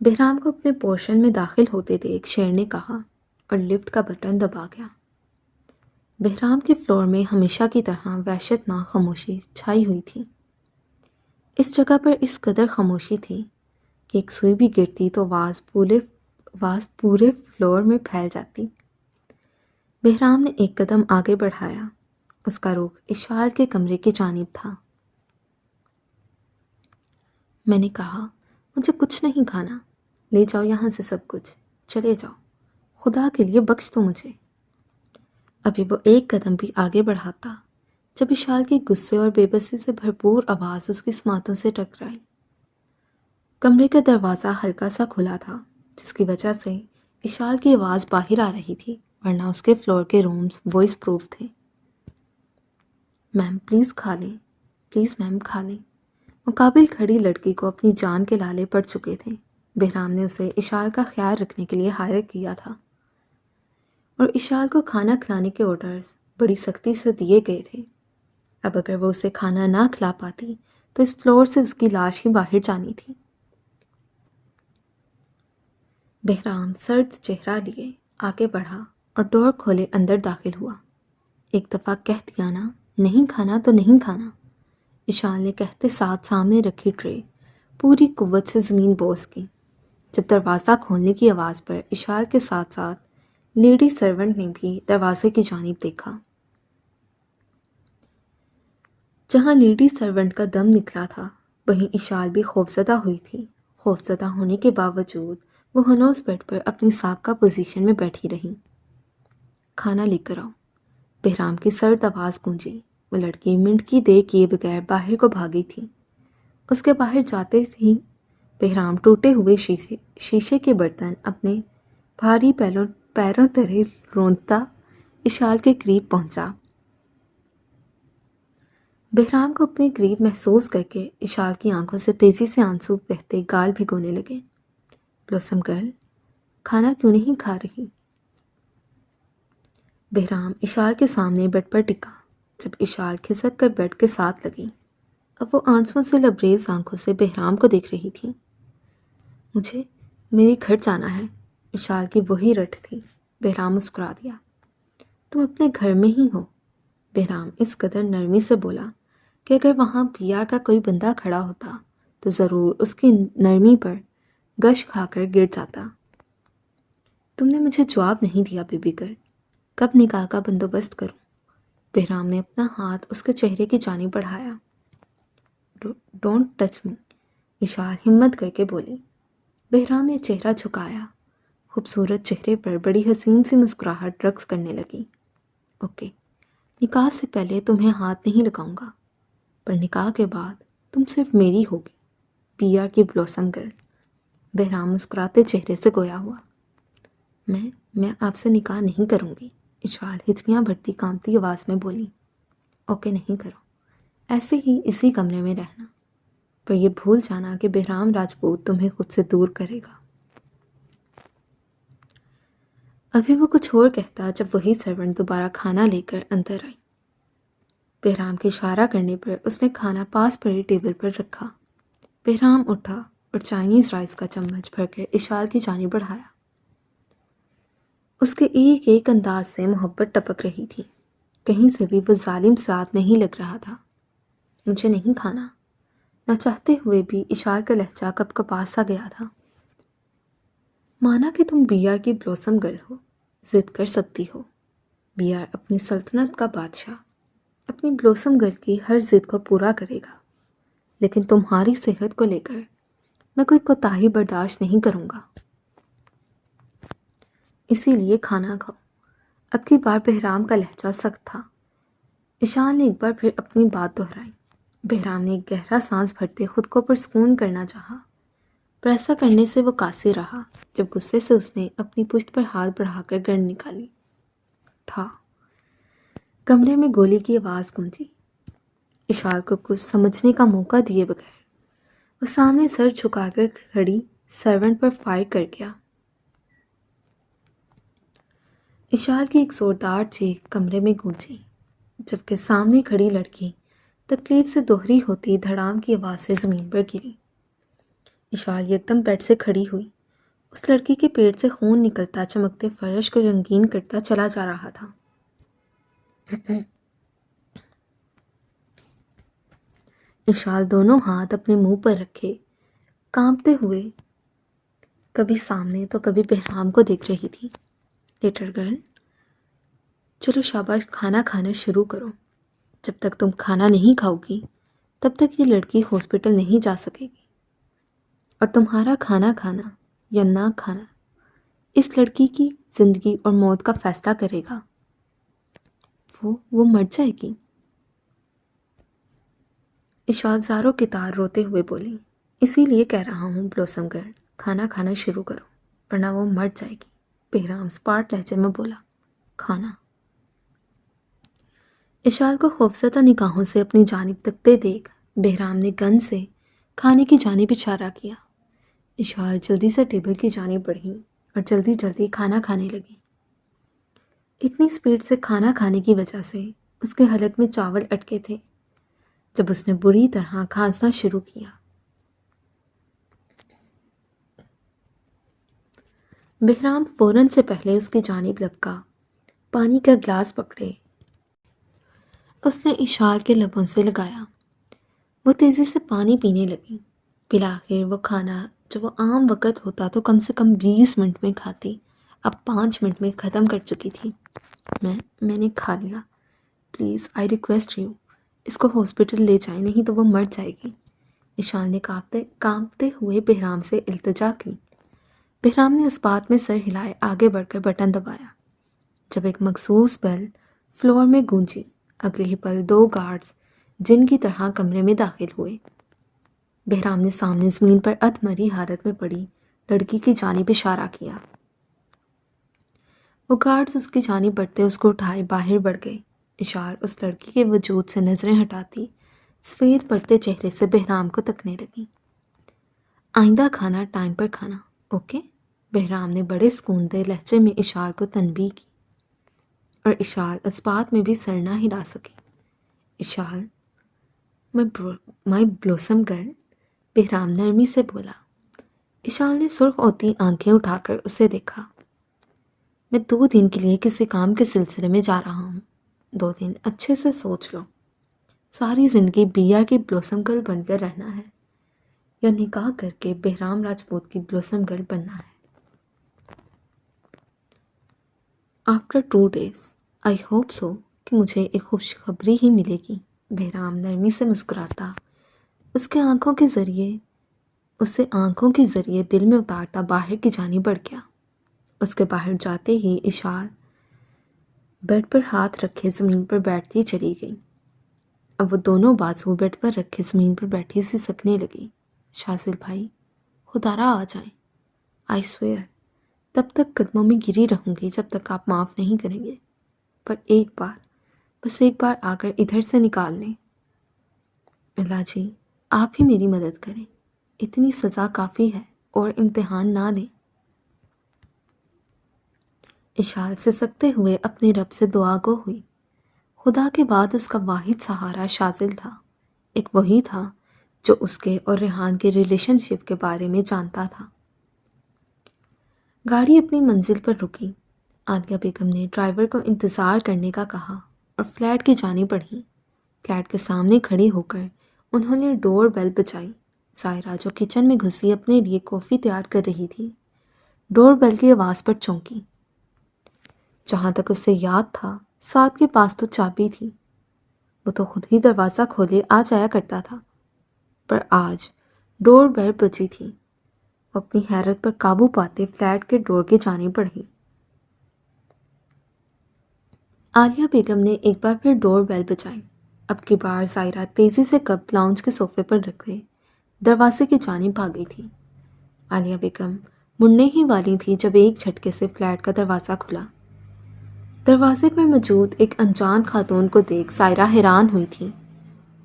Bahram کو اپنے پورشن میں داخل ہوتے دیکھ شیر نے کہا اور لفٹ کا بٹن دبا گیا۔ بہرام کے فلور میں ہمیشہ کی طرح وحشت ناک خاموشی چھائی ہوئی تھی۔ اس جگہ پر اس قدر خاموشی تھی کہ ایک سوئی بھی گرتی تو آواز پورے فلور میں پھیل جاتی۔ بہرام نے ایک قدم آگے بڑھایا۔ اس کا رخ اشال کے کمرے کی جانب تھا۔ میں نے کہا، مجھے کچھ نہیں کھانا، لے جاؤ یہاں سے سب کچھ، چلے جاؤ، خدا کے لیے بخش دو مجھے۔ ابھی وہ ایک قدم بھی آگے بڑھاتا جب اشال کی غصے اور بے بسی سے بھرپور آواز اس کی سماعتوں سے ٹکرائی۔ کمرے کا دروازہ ہلکا سا کھلا تھا، جس کی وجہ سے اشال کی آواز باہر آ رہی تھی، ورنہ اس کے فلور کے رومز وائس پروف تھے۔ میم پلیز کھا لیں، پلیز میم کھا لیں۔ مقابل کھڑی لڑکی کو اپنی جان کے لالے پڑ چکے تھے۔ بہرام نے اسے اشال کا خیال رکھنے کے لیے ہائر کیا تھا، اور اشال کو کھانا کھلانے کے آرڈرز بڑی سختی سے دیے گئے تھے۔ اب اگر وہ اسے کھانا نہ کھلا پاتی تو اس فلور سے اس کی لاش ہی باہر جانی تھی۔ بہرام سرد چہرہ لیے آگے بڑھا اور ڈور کھولے اندر داخل ہوا۔ ایک دفعہ کہہ دیا نا، نہیں کھانا تو نہیں کھانا۔ اشال نے کہتے ساتھ سامنے رکھی ٹرے پوری قوت سے زمین بوس کی۔ جب دروازہ کھولنے کی آواز پر اشال کے ساتھ ساتھ لیڈی سرونٹ نے بھی دروازے کی جانب دیکھا۔ جہاں لیڈی سرونٹ کا دم نکلا تھا، وہیں اشال بھی خوفزدہ ہوئی تھی۔ خوفزدہ ہونے کے باوجود وہ ہنوز بیڈ پر اپنی سابقہ پوزیشن میں بیٹھی رہی۔ کھانا لے کر آؤ، بہرام کی سرد آواز گونجی۔ وہ لڑکی منٹ کی دیر کیے بغیر باہر کو بھاگی تھی۔ اس کے باہر جاتے ہی بہرام ٹوٹے ہوئے شیشے کے برتن اپنے بھاری پیروں تلے روندتا اشال کے قریب پہنچا۔ بہرام کو اپنے قریب محسوس کر کے اشال کی آنکھوں سے تیزی سے آنسو بہتے گال بھگونے لگے۔ بلوسم گرل، کھانا کیوں نہیں کھا رہی؟ بہرام اشال کے سامنے بیڈ پر ٹکا جب اشال کھسک کر بیڈ کے ساتھ لگی۔ اب وہ آنسوؤں سے لبریز آنکھوں سے بہرام کو دیکھ رہی تھی۔ مجھے میرے گھر جانا ہے، اشال کی وہی رٹ تھی۔ بہرام مسکرا دیا۔ تم اپنے گھر میں ہی ہو، بہرام اس قدر نرمی سے بولا کہ اگر وہاں پی آر کا کوئی بندہ کھڑا ہوتا تو ضرور اس کی نرمی پر گش کھا کر گر جاتا۔ تم نے مجھے جواب نہیں دیا بیبی گرل، کب نکاح کا بندوبست کروں؟ بہرام نے اپنا ہاتھ اس کے چہرے کی جانب بڑھایا۔ ڈونٹ ٹچ می، اشال ہمت کر کے بولی۔ بہرام نے چہرہ جھکایا۔ خوبصورت چہرے پر بڑی حسین سی مسکراہٹ رقص کرنے لگی۔ اوکے، نکاح سے پہلے تمہیں ہاتھ نہیں لگاؤں گا، پر نکاح کے بعد تم صرف میری ہوگی، پی آر کی بلوسم گرل۔ بہرام مسکراتے چہرے سے گویا ہوا۔ میں آپ سے نکاح نہیں کروں گی، اشال ہچکیاں بھرتی کانپتی آواز میں بولی۔ اوکے نہیں کرو، ایسے ہی اسی کمرے میں رہنا، پر یہ بھول جانا کہ بہرام راجپوت تمہیں خود سے دور کرے گا۔ ابھی وہ کچھ اور کہتا جب وہی سرونٹ دوبارہ کھانا لے کر اندر آئی۔ بہرام کے اشارہ کرنے پر اس نے کھانا پاس پڑی ٹیبل پر رکھا۔ بہرام اٹھا اور چائنیز رائس کا چمچ بھر کر اشال کی جانب بڑھایا۔ اس کے ایک ایک انداز سے محبت ٹپک رہی تھی، کہیں سے بھی وہ ظالم ساتھ نہیں لگ رہا تھا۔ مجھے نہیں کھانا، نہ چاہتے ہوئے بھی اشال کا لہجہ کپ کپا سا گیا تھا۔ مانا کہ تم بی آر کی بلوسم گرل ہو، ضد کر سکتی ہو۔ بی آر اپنی سلطنت کا بادشاہ اپنی بلوسم گرل کی ہر ضد کو پورا کرے گا، لیکن تمہاری صحت کو لے کر میں کوئی کوتاہی برداشت نہیں کروں گا۔ اسی لیے کھانا کھاؤ۔ اب کی بار بہرام کا لہجہ سخت تھا۔ اشال نے ایک بار پھر اپنی بات دہرائی۔ بہرام نے ایک گہرا سانس بھرتے خود کو پرسکون کرنا چاہا، پر ایسا کرنے سے وہ قاصر رہا جب غصے سے اس نے اپنی پشت پر ہاتھ بڑھا کر گن نکالی۔ تھا کمرے میں گولی کی آواز گونجی۔ اشال کو کچھ سمجھنے کا موقع دیے بغیر وہ سامنے سر جھکا کر کھڑی سرونٹ پر فائر کر گیا۔ اشال کی ایک زوردار چیخ کمرے میں گونجی۔ جبکہ سامنے کھڑی لڑکی تکلیف سے دوہری ہوتی دھڑام کی آواز سے زمین پر گری۔ اشال یکدم بیڈ سے کھڑی ہوئی۔ اس لڑکی کے پیٹ سے خون نکلتا چمکتے فرش کو رنگین کرتا چلا جا رہا تھا۔ اشال دونوں ہاتھ اپنے منہ پر رکھے کانپتے ہوئے کبھی سامنے تو کبھی بہرام کو دیکھ رہی تھی۔ لیٹر گرل، چلو شاباش، کھانا کھانا شروع کرو۔ جب تک تم کھانا نہیں کھاؤ گی تب تک یہ لڑکی ہاسپٹل نہیں جا سکے گی، اور تمہارا کھانا کھانا یا نہ کھانا اس لڑکی کی زندگی اور موت کا فیصلہ کرے گا۔ وہ مر جائے گی۔ اشال زاروں کے تار روتے ہوئے بولی، اسی لیے کہہ رہا ہوں بلوسم گرل، کھانا کھانا شروع کرو ورنہ وہ مر جائے گی۔ بہرام سپاٹ لہجے میں بولا، کھانا۔ اشال کو خوفزدہ نگاہوں سے اپنی جانب تکتے دیکھ بہرام نے گن سے کھانے کی جانب اشارہ کیا۔ اشال جلدی سے ٹیبل کی جانب بڑھی اور جلدی جلدی کھانا کھانے لگی۔ اتنی سپیڈ سے کھانا کھانے کی وجہ سے اس کے حلق میں چاول اٹکے تھے۔ جب اس نے بری طرح کھانسنا شروع کیا، بہرام فوراً سے پہلے اس کی جانب لپکا، پانی کا گلاس پکڑے اس نے اشال کے لبوں سے لگایا۔ وہ تیزی سے پانی پینے لگی۔ بالآخر وہ کھانا جو وہ عام وقت ہوتا تو کم سے کم 20 منٹ میں کھاتی، اب 5 منٹ میں ختم کر چکی تھی۔ میں نے کھا لیا، پلیز آئی ریکویسٹ یو، اس کو ہاسپٹل لے جائیں نہیں تو وہ مر جائے گی۔ اشال نے کانپتے ہوئے بہرام سے التجا کی۔ بہرام نے اس بات میں سر ہلائے آگے بڑھ کر بٹن دبایا۔ جب ایک مخصوص بیل فلور میں گونجی، اگلے ہی پل 2 گارڈز جن کی طرح کمرے میں داخل ہوئے۔ بہرام نے سامنے زمین پر ادھ-مری حالت میں پڑی لڑکی کی جانب اشارہ کیا۔ وہ گارڈز اس کی جانب بڑھتے اس کو اٹھائے باہر بڑھ گئے۔ اشال اس لڑکی کے وجود سے نظریں ہٹاتی سفید پڑتے چہرے سے بہرام کو تکنے لگی۔ آئندہ کھانا ٹائم پر کھانا، اوکے؟ بہرام نے بڑے سکون دہ لہجے میں اشال کو تنبیہ کی، اور اشال اس بات میں بھی سر نہ ہلا سکی۔ اشال، مائی بلوسم گرل، بہرام نرمی سے بولا۔ اشال نے سرخ ہوتی آنکھیں اٹھا کر اسے دیکھا۔ میں 2 دن کے لیے کسی کام کے سلسلے میں جا رہا ہوں۔ 2 دن اچھے سے سوچ لو، ساری زندگی بیا کی بلوسم گرل بن کر رہنا ہے یا نکاح کر کے بہرام راجپوت کی بلوسم گرل بننا ہے۔ After 2 days I hope so کہ مجھے ایک خوشخبری ہی ملے گی۔ بہرام نرمی سے مسکراتا اسے آنکھوں کے ذریعے دل میں اتارتا باہر کی جانب بڑھ گیا۔ اس کے باہر جاتے ہی اشال بیڈ پر ہاتھ رکھے زمین پر بیٹھتی چلی گئی۔ اب وہ دونوں بازو بیڈ پر رکھے زمین پر بیٹھی سی سکنے لگی۔ شازل بھائی، خدارا آ جائیں، آئی سویئر، تب تک قدموں میں گری رہوں گی جب تک آپ معاف نہیں کریں گے، پر بس ایک بار آ کر ادھر سے نکال لیں۔ اللہ جی، آپ ہی میری مدد کریں، اتنی سزا کافی ہے، اور امتحان نہ لیں۔ اشال سسکتے ہوئے اپنے رب سے دعا گو ہوئی۔ خدا کے بعد اس کا واحد سہارا شازل تھا، ایک وہی تھا جو اس کے اور ریحان کے ریلیشن شپ کے بارے میں جانتا تھا۔ گاڑی اپنی منزل پر رکی۔ عالیہ بیگم نے ڈرائیور کو انتظار کرنے کا کہا اور فلیٹ کی جانب بڑھی۔ فلیٹ کے سامنے کھڑی ہو کر انہوں نے ڈور بیل بجائی۔ زائرہ جو کچن میں گھسی اپنے لیے کافی تیار کر رہی تھی، ڈور بیل کی آواز پر چونکی۔ جہاں تک اسے یاد تھا، ساتھ کے پاس تو چابی تھی، وہ تو خود ہی دروازہ کھولے آ جایا کرتا تھا، پر آج ڈور بیل بجی تھی۔ وہ اپنی حیرت پر قابو پاتے فلیٹ کے ڈور کی جانب بڑھی۔ عالیہ بیگم نے ایک بار پھر ڈور بیل بجائی۔ اب کی بار زائرہ تیزی سے کپ لاؤنج کے صوفے پر رکھے دروازے کی جانب بھاگی تھی۔ عالیہ بیگم مڑنے ہی والی تھی جب ایک جھٹکے سے فلیٹ کا دروازہ کھلا۔ دروازے پر موجود ایک انجان خاتون کو دیکھ زائرہ حیران ہوئی تھی،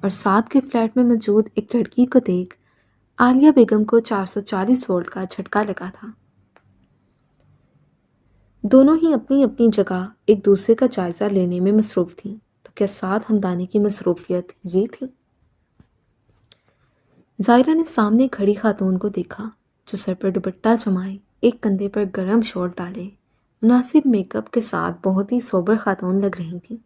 اور ساتھ کے فلیٹ میں موجود ایک لڑکی کو دیکھ عالیہ بیگم کو 440 وولٹ کا جھٹکا لگا تھا۔ دونوں ہی اپنی اپنی جگہ ایک دوسرے کا جائزہ لینے میں مصروف تھیں، تو کیا سعد ہمدانی کی مصروفیت یہ تھی؟ ظاہرہ نے سامنے کھڑی خاتون کو دیکھا جو سر پر دوپٹہ جمائے، ایک کندھے پر گرم شال ڈالے، مناسب میک اپ کے ساتھ بہت ہی سوبر خاتون لگ رہی تھی،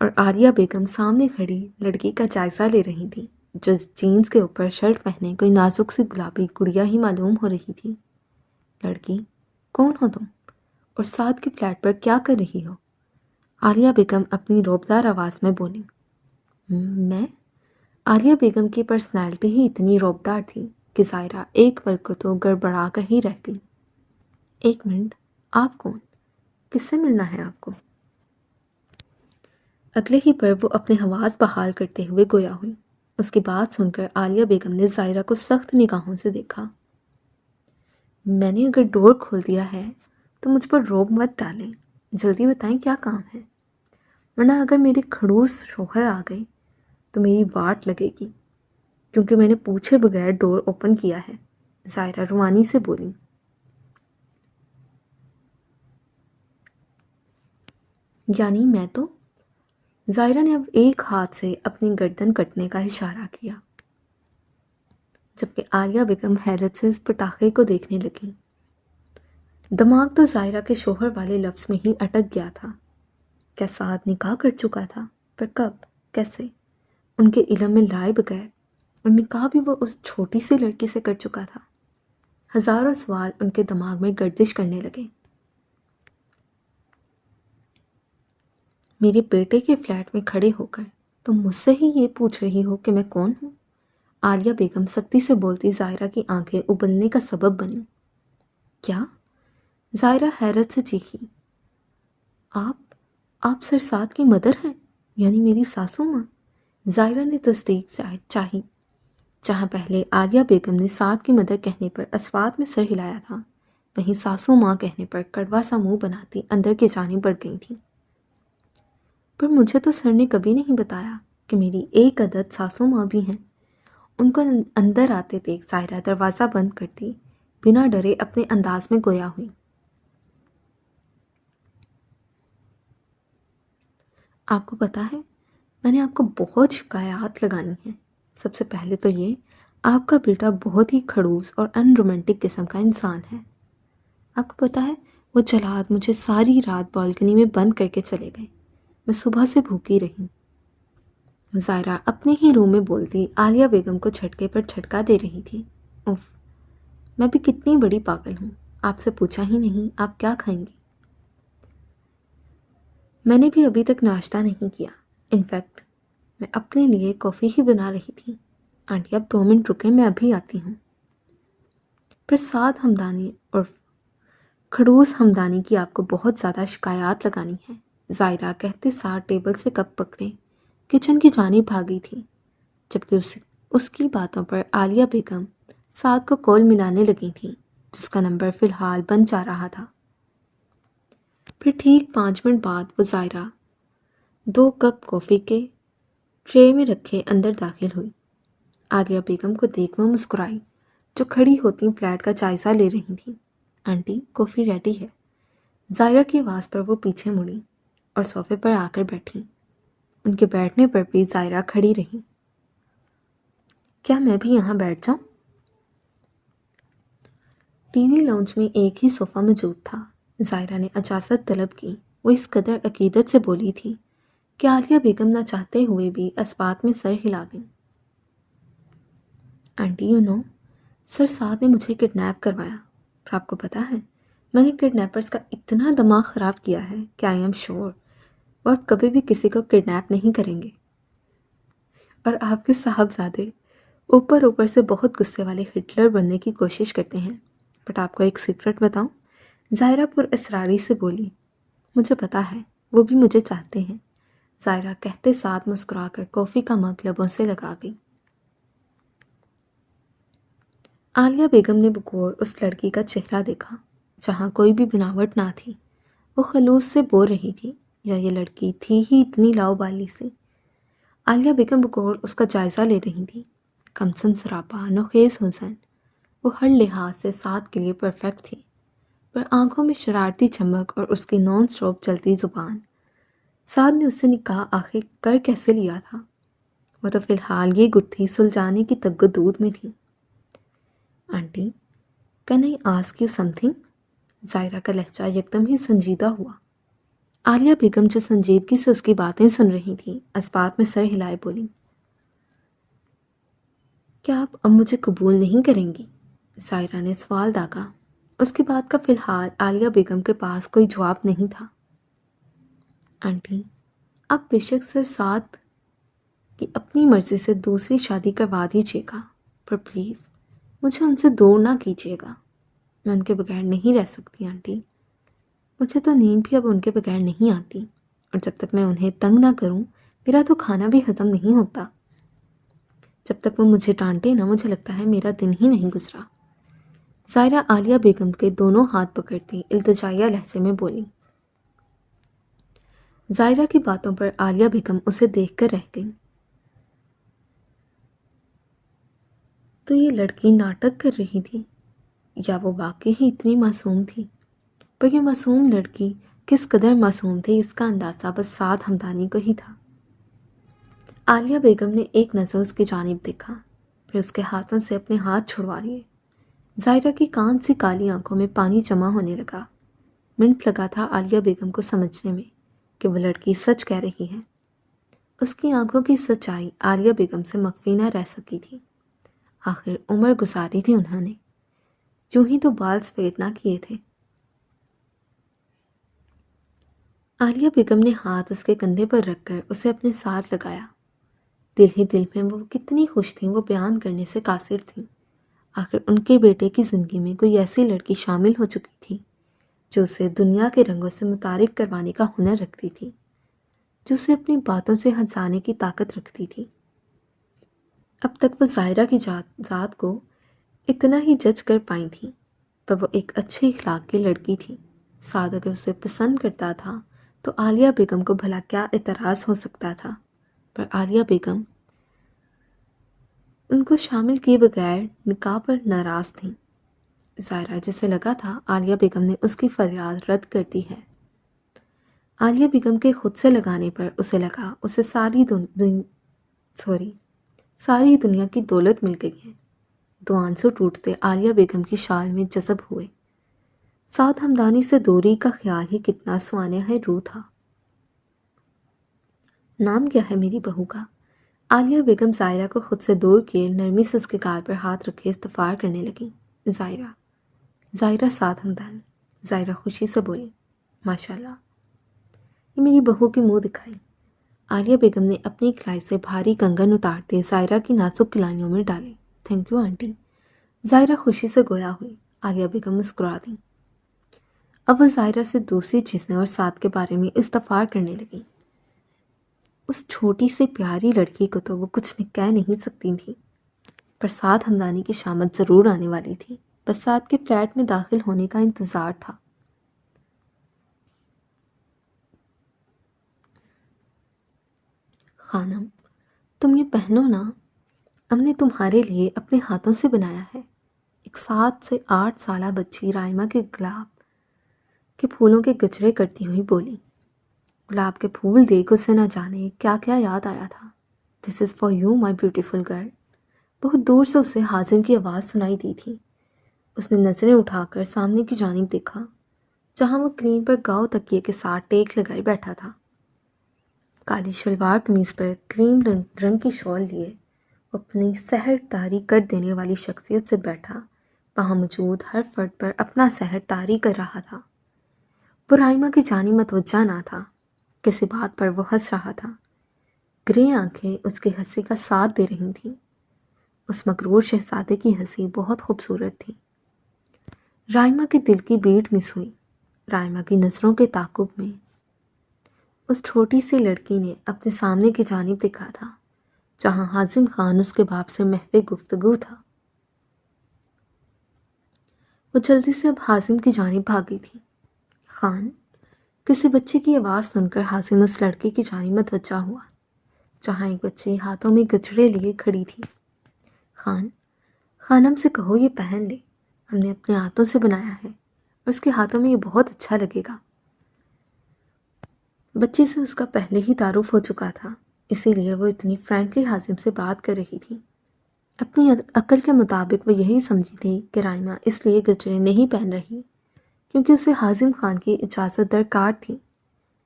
اور عالیہ بیگم سامنے کھڑی لڑکی کا جائزہ لے رہی تھی جو جینز کے اوپر شرٹ پہنے کوئی نازک سی گلابی گڑیا ہی معلوم ہو رہی تھی۔ لڑکی، کون ہو تم؟ اور سعد کے فلیٹ پر کیا کر رہی ہو؟ عالیہ بیگم اپنی روبدار آواز میں بولی۔ میں؟ عالیہ بیگم کی پرسنالٹی ہی اتنی روبدار تھی کہ ظاہرہ ایک پل کو تو گڑبڑا کر ہی رہ گئی۔ ایک منٹ، آپ کون؟ کس سے ملنا ہے آپ کو؟ اگلے ہی پر وہ اپنے حواس بحال کرتے ہوئے گویا ہوئی۔ اس کی بات سن کر عالیہ بیگم نے ظاہرہ کو سخت نگاہوں سے دیکھا۔ میں نے اگر ڈور کھول دیا ہے تو مجھ پر روب مت ڈالیں، جلدی بتائیں کیا کام ہے، ورنہ اگر میرے کھڑوس شوہر آ گئے تو میری واٹ لگے گی، کیونکہ میں نے پوچھے بغیر ڈور اوپن کیا ہے، ظاہرہ روانی سے بولی۔ یعنی میں تو؟ ظاہرہ نے اب ایک ہاتھ سے اپنی گردن کٹنے کا اشارہ کیا، جبکہ عالیہ بیگم حیرت سے اس پٹاخے کو دیکھنے لگی۔ دماغ تو ظاہرہ کے شوہر والے لفظ میں ہی اٹک گیا تھا۔ کیا سعد نکاح کر چکا تھا؟ پر کب؟ کیسے؟ ان کے علم میں لائے بغیر؟ اور نکاح بھی وہ اس چھوٹی سی لڑکی سے کر چکا تھا؟ ہزاروں سوال ان کے دماغ میں گردش کرنے لگے۔ میرے بیٹے کے فلیٹ میں کھڑے ہو کر تم مجھ سے ہی یہ پوچھ رہی ہو کہ میں کون ہوں؟ عالیہ بیگم سختی سے بولتی ظاہرہ کی آنکھیں ابلنے کا سبب بنی۔ کیا؟ ظاہرہ حیرت سے چیخی۔ آپ سر سعد کی مدر ہیں، یعنی میری ساسو ماں؟ ظاہرہ نے تصدیق چاہی، جہاں پہلے عالیہ بیگم نے سعد کی مدر کہنے پر اسوات میں سر ہلایا تھا، وہیں ساسو ماں کہنے پر کڑوا سا منہ بناتی اندر کی جانب بڑھ گئی تھی۔ پر مجھے تو سر نے کبھی نہیں بتایا کہ میری ایک عدد ساسو ماں بھی ہیں۔ ان کو اندر آتے دیکھ ظاہرہ دروازہ بند کرتی بنا ڈرے اپنے انداز میں گویا ہوئی۔ آپ کو پتا ہے، میں نے آپ کو بہت شکایات لگانی ہیں۔ سب سے پہلے تو یہ، آپ کا بیٹا بہت ہی کھڑوس اور ان رومانٹک قسم کا انسان ہے۔ آپ کو پتا ہے، وہ جلاد مجھے ساری رات بالکنی میں بند کر کے چلے گئے، میں صبح سے بھوکی رہی۔ ظاہرہ اپنے ہی روم میں بولتی عالیہ بیگم کو جھٹکے پر جھٹکا دے رہی تھی۔ اوف، میں بھی کتنی بڑی پاگل ہوں، آپ سے پوچھا ہی نہیں آپ کیا کھائیں گی۔ میں نے بھی ابھی تک ناشتہ نہیں کیا، انفیکٹ میں اپنے لیے کافی ہی بنا رہی تھی۔ آنٹی اب 2 منٹ رکیں، میں ابھی آتی ہوں۔ پھر سعد ہمدانی اور کھڑوس ہمدانی کی آپ کو بہت زیادہ شکایات لگانی ہیں، ظاہرہ کہتے ساتھ ٹیبل سے کپ پکڑے کچن کی جانب بھاگی تھی، جبکہ اس کی باتوں پر عالیہ بیگم سعد کو کال ملانے لگی تھیں، جس کا نمبر فی الحال بند جا رہا تھا۔ پھر ٹھیک 5 منٹ بعد وہ ظاہرہ 2 کپ کافی کے ٹرے میں رکھے اندر داخل ہوئی۔ عالیہ بیگم کو دیکھ وہ مسکرائی، جو کھڑی ہوتی فلیٹ کا جائزہ لے رہی تھی۔ آنٹی کافی ریڈی ہے۔ ظاہرہ کی آواز پر وہ پیچھے مڑی اور صوفے پر آ کر بیٹھی۔ ان کے بیٹھنے پر بھی ظاہرہ کھڑی رہی۔ کیا میں بھی یہاں بیٹھ جاؤں؟ ٹی وی لاؤنج میں ایک ہی صوفہ موجود تھا۔ ظاہرہ نے اجازت طلب کی۔ وہ اس قدر عقیدت سے بولی تھی کہ عالیہ بیگم نہ چاہتے ہوئے بھی اس بات میں سر ہلا گئی۔ آنٹی سر سعد نے مجھے کڈنیپ کروایا، اور آپ کو پتا ہے میں نے کڈنیپرز کا اتنا دماغ خراب کیا ہے کہ آئی ایم شور وہ اب کبھی بھی کسی کو کڈنیپ نہیں کریں گے۔ اور آپ کے صاحبزادے اوپر سے بہت غصے والے ہٹلر بننے کی کوشش کرتے ہیں۔ بٹ آپ کو ایک سیکرٹ بتاؤں؟ ظاہرہ پر اسراری سے بولی۔ مجھے پتا ہے، وہ بھی مجھے چاہتے ہیں، ظاہرہ کہتے ساتھ مسکرا کر کافی کا مگ لبوں سے لگا گئی۔ عالیہ بیگم نے بغور اس لڑکی کا چہرہ دیکھا جہاں کوئی بھی بناوٹ نہ تھی۔ وہ خلوص سے بول رہی تھی یا یہ لڑکی تھی ہی اتنی لاؤبالی سی؟ عالیہ بیگم بغور اس کا جائزہ لے رہی تھی۔ کمسن سراپا نوخیز حسن، وہ ہر لحاظ سے سعد کے لیے پرفیکٹ تھی، پر آنکھوں میں شرارتی چمک اور اس کی نان سٹاپ چلتی زبان سعد نے اس سے نکاح آخر کر کیسے لیا تھا؟ وہ تو فی الحال یہ گٹھی سلجھانے کی تگدود میں تھی۔ Aunty, can I ask you something? Zahira کا لہجہ یکدم ہی سنجیدہ ہوا۔ عالیہ بیگم جو سنجیدگی سے اس کی باتیں سن رہی تھیں، اس بات میں سر ہلائے بولی، کیا آپ اب مجھے قبول نہیں کریں گی؟ ظاہرہ نے سوال داغا۔ اس کی بات کا فی الحال عالیہ بیگم کے پاس کوئی جواب نہیں تھا۔ آنٹی، آپ بے شک سر سعد کی اپنی مرضی سے دوسری شادی کروا دیجیے گا، پر پلیز مجھے ان سے دور نہ کیجیے گا۔ میں ان کے بغیر نہیں رہ سکتی آنٹی۔ مجھے تو نیند بھی اب ان کے بغیر نہیں آتی، اور جب تک میں انہیں تنگ نہ کروں میرا تو کھانا بھی ہضم نہیں ہوتا۔ جب تک وہ مجھے ڈانٹے نہ مجھے لگتا ہے میرا دن ہی نہیں گزرا۔ ظاہرہ عالیہ بیگم کے دونوں ہاتھ پکڑتی التجائیہ لہجے میں بولی۔ ظاہرہ کی باتوں پر عالیہ بیگم اسے دیکھ کر رہ گئی۔ تو یہ لڑکی ناٹک کر رہی تھی یا وہ واقعی ہی اتنی معصوم تھی؟ پر یہ معصوم لڑکی کس قدر معصوم تھی اس کا اندازہ بس سعد ہمدانی کو ہی تھا۔ عالیہ بیگم نے ایک نظر اس کی جانب دیکھا، پھر اس کے ہاتھوں سے اپنے ہاتھ چھڑوا لیے۔ ظاہرہ کی کان سی کالی آنکھوں میں پانی جمع ہونے لگا۔ منٹ لگا تھا عالیہ بیگم کو سمجھنے میں کہ وہ لڑکی سچ کہہ رہی ہے۔ اس کی آنکھوں کی سچائی عالیہ بیگم سے مخفی نہ رہ سکی تھی۔ آخر عمر گزاری تھی انہوں نے، یوں ہی تو بال سفید نہ کیے تھے۔ عالیہ بیگم نے ہاتھ اس کے کندھے پر رکھ کر اسے اپنے ساتھ لگایا۔ دل ہی دل میں وہ کتنی خوش تھیں، وہ بیان کرنے سے قاصر تھیں۔ آخر ان کے بیٹے کی زندگی میں کوئی ایسی لڑکی شامل ہو چکی تھی جو اسے دنیا کے رنگوں سے متعارف کروانے کا ہنر رکھتی تھی، جو اسے اپنی باتوں سے ہنسانے کی طاقت رکھتی تھی۔ اب تک وہ ظاہرہ کی ذات کو اتنا ہی جج کر پائی تھی، پر وہ ایک اچھے اخلاق کی لڑکی تھی۔ سعد اگر اسے پسند کرتا تھا تو عالیہ بیگم کو بھلا کیا اعتراض ہو سکتا تھا؟ پر عالیہ بیگم ان کو شامل کیے بغیر نکاح پر ناراض تھیں۔ ظاہرہ جسے لگا تھا عالیہ بیگم نے اس کی فریاد رد کر دی ہے۔ عالیہ بیگم کے خود سے لگانے پر اسے لگا اسے ساری دنیا کی دولت مل گئی ہے۔ دو آنسو ٹوٹتے عالیہ بیگم کی شال میں جذب ہوئے۔ سعد ہمدانی سے دوری کا خیال ہی کتنا سوانح روح تھا۔ نام کیا ہے میری بہو کا؟ عالیہ بیگم ظاہرہ کو خود سے دور کیے نرمی سے اس کے گال پر ہاتھ رکھے استفار کرنے لگی۔ ظاہرہ سعد ہمدانی۔ ظاہرہ خوشی سے بولی، ماشاءاللہ، یہ میری بہو کی منہ دکھائی۔ عالیہ بیگم نے اپنی کلائی سے بھاری کنگن اتارتے ظاہرہ کی نازک کلائیوں میں ڈالے۔ Thank you aunty. ظاہرہ خوشی سے گویا ہوئی۔ عالیہ بیگم مسکرا دیں۔ اب وہ ظاہرہ سے دوسری چیزیں اور سعد کے بارے میں استفار کرنے لگیں۔ اس چھوٹی سی پیاری لڑکی کو تو وہ کچھ کہہ نہیں سکتی تھی، پر سعد ہمدانی کی شامت ضرور آنے والی تھی، بس سعد کے فلیٹ میں داخل ہونے کا انتظار تھا۔ خانم، تم یہ پہنو نا، ہم نے تمہارے لیے اپنے ہاتھوں سے بنایا ہے۔ ایک 7 سے 8 سالہ بچی رائمہ کے گلاب کے پھولوں کے گجرے کرتی ہوئی بولی۔ گلاب کے پھول دیکھ اسے نہ جانے کیا کیا یاد آیا تھا۔ This is for you my beautiful girl. بہت دور سے اسے حازم کی آواز سنائی دی تھی۔ اس نے نظریں اٹھا کر سامنے کی جانب دیکھا، جہاں وہ کلین پر گاؤ تکیے کے ساتھ ٹیک لگائے بیٹھا تھا۔ کالی شلوار قمیض پر کریم رنگ کی شال لیے وہ اپنی سحر طاری کر دینے والی شخصیت سے بیٹھا وہاں موجود ہر فرد پر اپنا سحر طاری کر رہا تھا۔ وہ رائمہ کی جانب متوجہ نہ تھا، کسی بات پر وہ ہنس رہا تھا۔ گرے آنکھیں اس کی ہنسی کا ساتھ دے رہی تھیں۔ اس مغرور شہزادے کی ہنسی بہت خوبصورت تھی۔ رائمہ کے دل کی بیٹ مس ہوئی۔ رائمہ کی نظروں کے تعاقب میں اس چھوٹی سی لڑکی نے اپنے سامنے کی جانب دیکھا تھا، جہاں حازم خان اس کے باپ سے محو گفتگو تھا۔ وہ جلدی سے اب حازم کی جانب بھاگی تھی۔ خان، کسی بچے کی آواز سن کر حازم اس لڑکی کی جانب متوجہ ہوا، جہاں ایک بچی ہاتھوں میں گجرے لیے کھڑی تھی۔ خانم سے کہو یہ پہن لے، ہم نے اپنے ہاتھوں سے بنایا ہے اور اس کے ہاتھوں میں یہ بہت اچھا لگے گا۔ بچی سے اس کا پہلے ہی تعارف ہو چکا تھا، اسی لیے وہ اتنی فرینکلی حازم سے بات کر رہی تھی۔ اپنی عقل کے مطابق وہ یہی سمجھی تھی کہ رائمہ اس لیے گجرے نہیں پہن رہی کیونکہ اسے حازم خان کی اجازت درکار تھی۔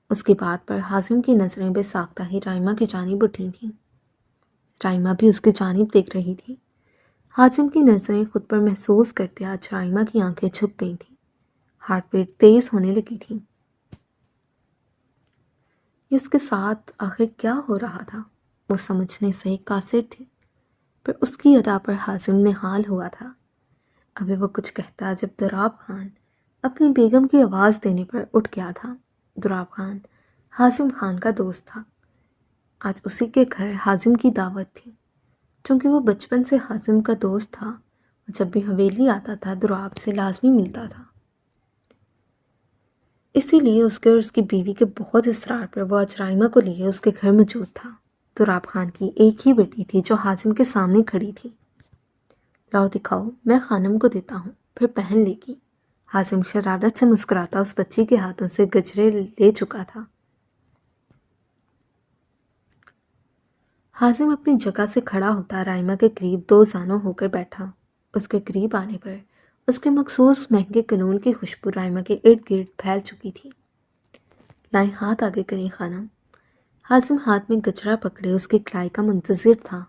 اس کی بات پر حازم کی نظریں بے ساختہ ہی رائمہ کی جانب اٹھی تھیں۔ رائمہ بھی اس کی جانب دیکھ رہی تھی۔ حازم کی نظریں خود پر محسوس کرتے آج رائمہ کی آنکھیں جھک گئی تھیں، ہارٹ بیٹ تیز ہونے لگی تھی۔ یہ اس کے ساتھ آخر کیا ہو رہا تھا؟ وہ سمجھنے سے قاصر تھی، پر اس کی ادا پر حازم نہال ہوا تھا۔ ابھی وہ کچھ کہتا جب دراب خان اپنی بیگم کی آواز دینے پر اٹھ گیا تھا۔ دراب خان حازم خان کا دوست تھا۔ آج اسی کے گھر حازم کی دعوت تھی۔ چونکہ وہ بچپن سے حازم کا دوست تھا، اور جب بھی حویلی آتا تھا دراب سے لازمی ملتا تھا۔ اسی لیے اس کے اور اس کی بیوی کے بہت اصرار پر وہ آج رائمہ کو لیے اس کے گھر موجود تھا۔ دراب خان کی ایک ہی بیٹی تھی جو حازم کے سامنے کھڑی تھی۔ لاؤ دکھاؤ، میں خانم کو دیتا ہوں، پھر پہن لے گی۔ حازم شرارت سے مسکراتا اس بچی کے ہاتھوں سے گجرے لے چکا تھا۔ حازم اپنی جگہ سے کھڑا ہوتا رائمہ کے قریب دو زانوں ہو کر بیٹھا۔ اس کے قریب آنے پر اس کے مخصوص مہنگے کلون کی خوشبو رائمہ کے ارد گرد پھیل چکی تھی۔ لائیں ہاتھ آگے کریں خانم۔ حازم ہاتھ میں گجرا پکڑے اس کی کلائی کا منتظر تھا۔